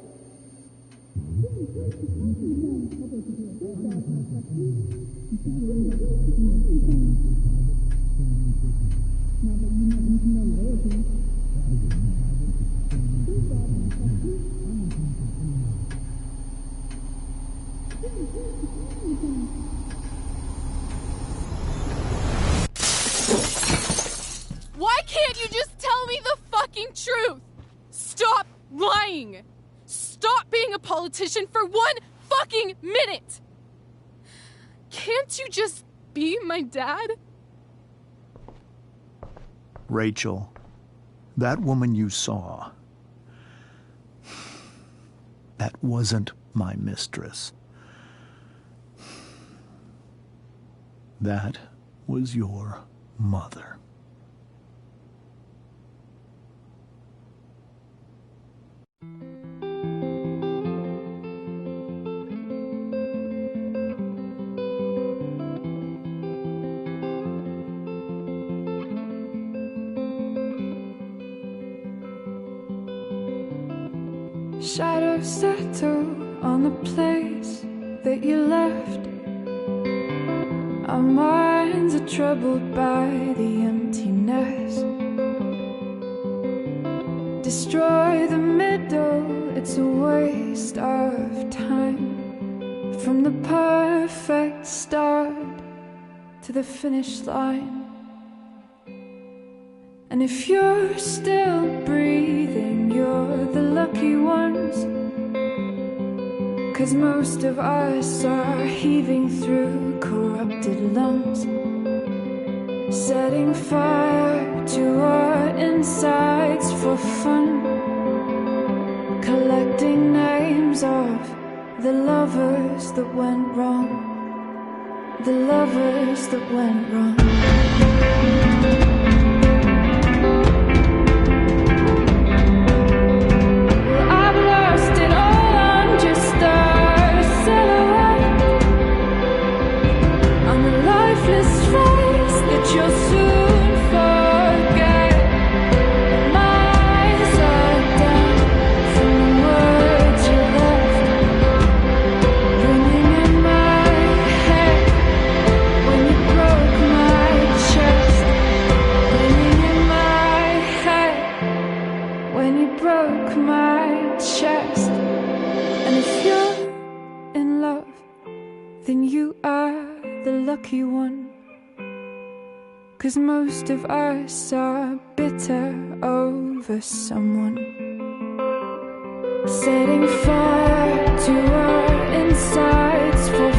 Why can't you just tell me the fucking truth? Stop lying. Stop being a politician for 1 fucking minute. Can't you just be my dad? Rachel, that woman you saw, that wasn't my mistress. That was your mother. Shadows settle on the place that you left. Our minds are troubled by the emptiness. Destroy the middle, it's a waste of time. From the perfect start to the finish line. And if you're still breathing, you're the lucky ones. 'Cause most of us are heaving through corrupted lungs, setting fire to our insides for fun, collecting names of the lovers that went wrong, the lovers that went wrong. You'll soon forget. My eyes are down from the words you left, ringing in my head when you broke my chest, ringing in my head when you broke my chest. And if you're in love, then you are the lucky one. 'Cause most of us are bitter over someone, setting fire to our insides for